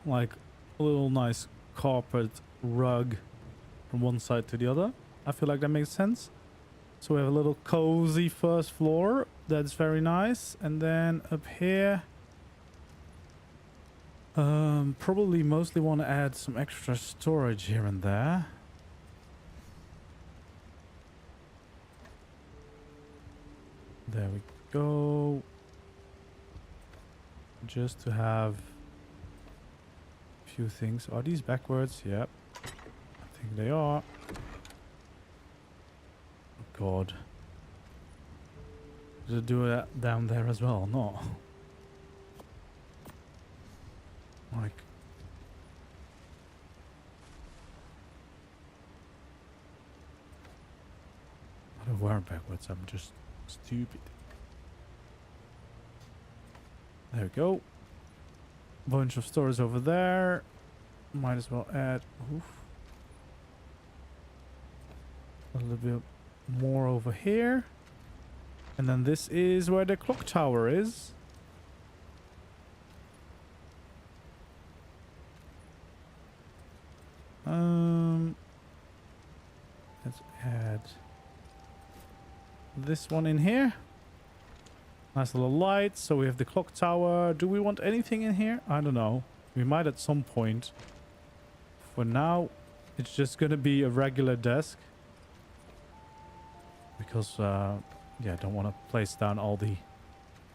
Like a little nice carpet rug from one side to the other. I feel like that makes sense. So we have a little cozy first floor. That's very nice. And then up here, probably mostly want to add some extra storage here and there. There we go. Just to have few things. Are these backwards? Yep. I think they are. Oh God. Does it do that down there as well? No. Like. I don't wear backwards. I'm just stupid. There we go. Bunch of stores over there. Might as well add a little bit more over here. And then this is where the clock tower is. Let's add this one in here. Nice little light. So we have the clock tower. Do we want anything in here? I don't know. We might at some point. For now, it's just going to be a regular desk. Because, yeah, I don't want to place down all the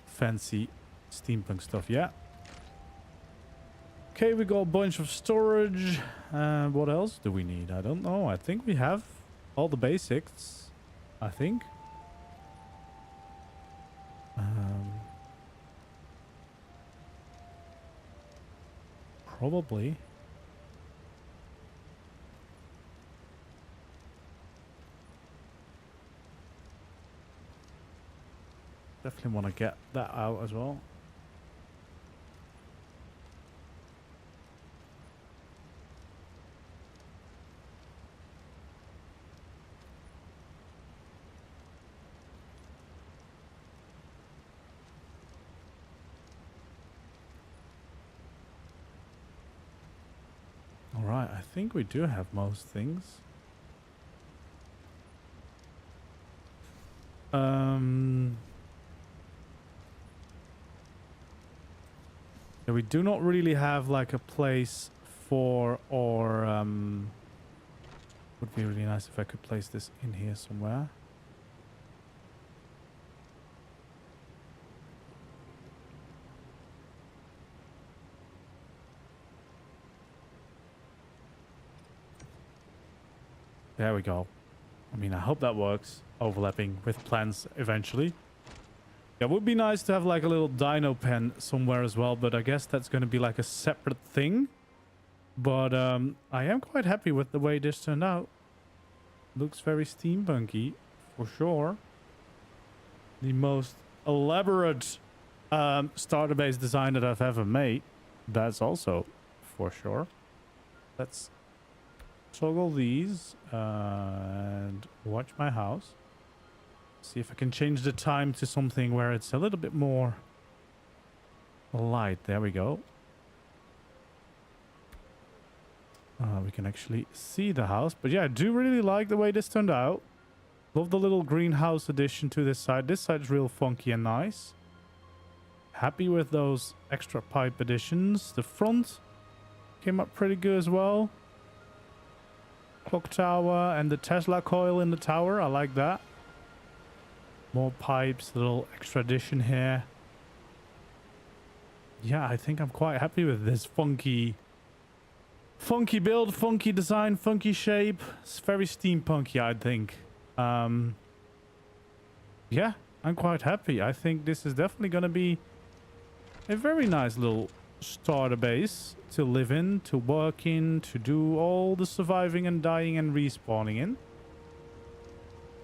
fancy steampunk stuff yet. Okay, we got a bunch of storage. What else do we need? I don't know. I think we have all the basics. I think. Probably. Definitely want to get that out as well. Alright, I think we do have most things. Yeah, we do not really have like a place for or would be really nice if I could place this in here somewhere. There we go. I mean, I hope that works. Overlapping with plans eventually. Yeah, it would be nice to have like a little dino pen somewhere as well, but I guess that's going to be like a separate thing. But I am quite happy with the way this turned out. Looks very steampunky, for sure. The most elaborate starter base design that I've ever made. That's also for sure. Let's toggle these and watch my house. See if I can change the time to something where it's a little bit more light. There we go. We can actually see the house. But yeah, I do really like the way this turned out. Love the little greenhouse addition to this side. This side's real funky and nice. Happy with those extra pipe additions. The front came up pretty good as well. Clock tower and the Tesla coil in the tower. I like that. More pipes, little extra addition here. Yeah, I think I'm quite happy with this funky build, funky design, funky shape. It's very steampunky, I think. Yeah, I'm quite happy. I think this is definitely going to be a very nice little starter base to live in, to work in, to do all the surviving and dying and respawning in.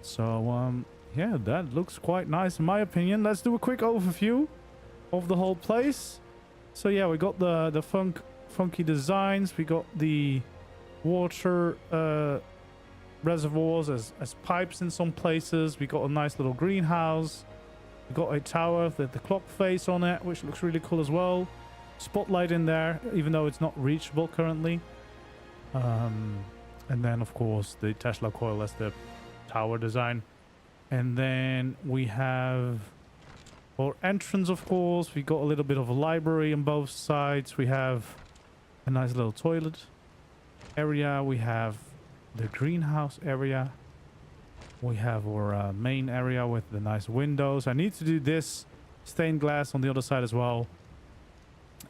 So, yeah, that looks quite nice in my opinion. Let's do a quick overview of the whole place. So yeah, we got the funky designs. We got the water reservoirs as pipes in some places. We got a nice little greenhouse. We got a tower with the clock face on it, which looks really cool as well. Spotlight in there, even though it's not reachable currently. And then of course the Tesla coil as the tower design. And then we have our entrance, of course. We got a little bit of a library on both sides. We have a nice little toilet area. We have the greenhouse area. We have our main area with the nice windows. I need to do this stained glass on the other side as well.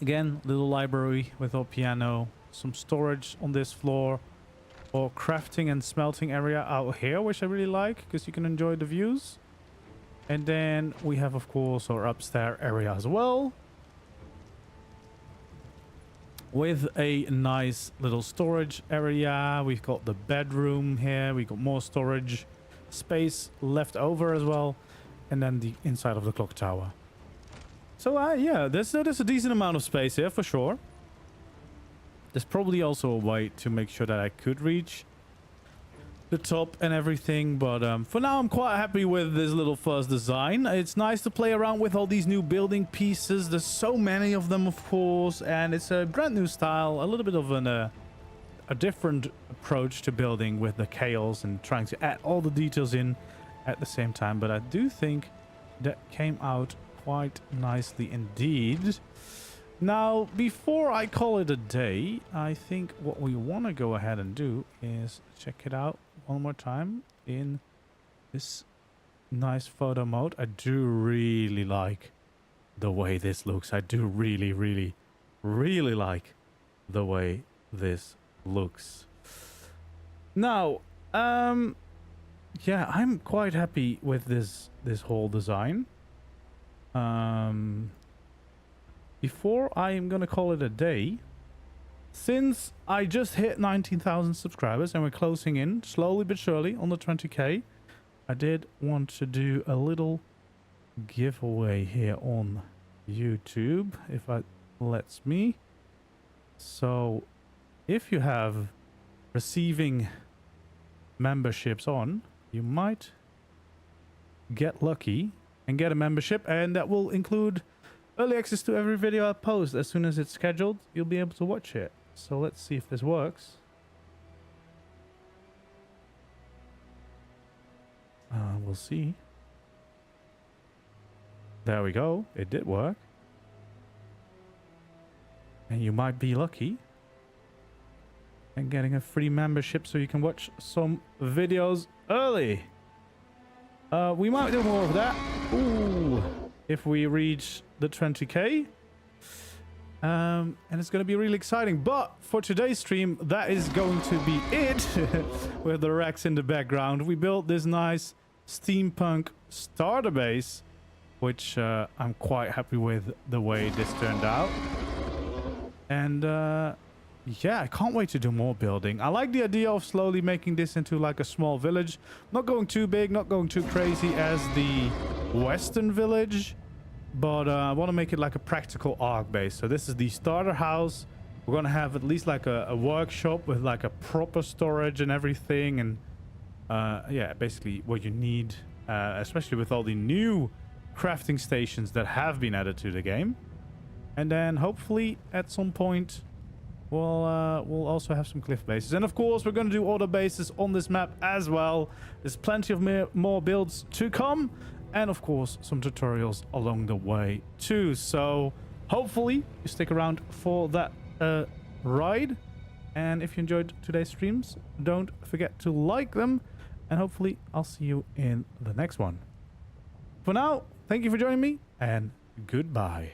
Again, little library with our piano. Some storage on this floor. Or crafting and smelting area out here, which I really like because you can enjoy the views. And then we have, of course, our upstairs area as well, with a nice little storage area. We've got the bedroom here. We got more storage space left over as well, and then the inside of the clock tower. So yeah, there's a decent amount of space here for sure. There's probably also a way to make sure that I could reach the top and everything, but for now I'm quite happy with this little first design. It's nice to play around with all these new building pieces. There's so many of them, of course, and it's a brand new style, a little bit of a different approach to building with the chaos and trying to add all the details in at the same time. But I do think that came out quite nicely indeed. Now, before I call it a day, I think what we want to go ahead and do is check it out one more time in this nice photo mode. I do really like the way this looks. I do really, really, really like the way this looks. Now, yeah, I'm quite happy with this whole design. Before I am going to call it a day, since I just hit 19,000 subscribers and we're closing in slowly but surely on the 20k, I did want to do a little giveaway here on YouTube, if it lets me. So if you have receiving memberships on, you might get lucky and get a membership, and that will include early access to every video I post. As soon as it's scheduled, you'll be able to watch it. So let's see if this works. We'll see. There we go. It did work. And you might be lucky and getting a free membership so you can watch some videos early. We might do more of that. Ooh, if we reach the 20k. And it's going to be really exciting. But for today's stream, that is going to be it. With the racks in the background. We built this nice steampunk starter base, which I'm quite happy with the way this turned out. And yeah, I can't wait to do more building. I like the idea of slowly making this into like a small village. Not going too big, not going too crazy as the western village, but I want to make it like a practical ARK base. So this is the starter house. We're going to have at least like a workshop with like a proper storage and everything. And yeah, basically what you need, especially with all the new crafting stations that have been added to the game. And then hopefully at some point we'll also have some cliff bases. And of course we're going to do other bases on this map as well. There's plenty of more builds to come, and of course some tutorials along the way too. So hopefully you stick around for that ride. And if you enjoyed today's streams, don't forget to like them, and hopefully I'll see you in the next one. For now, thank you for joining me, and goodbye.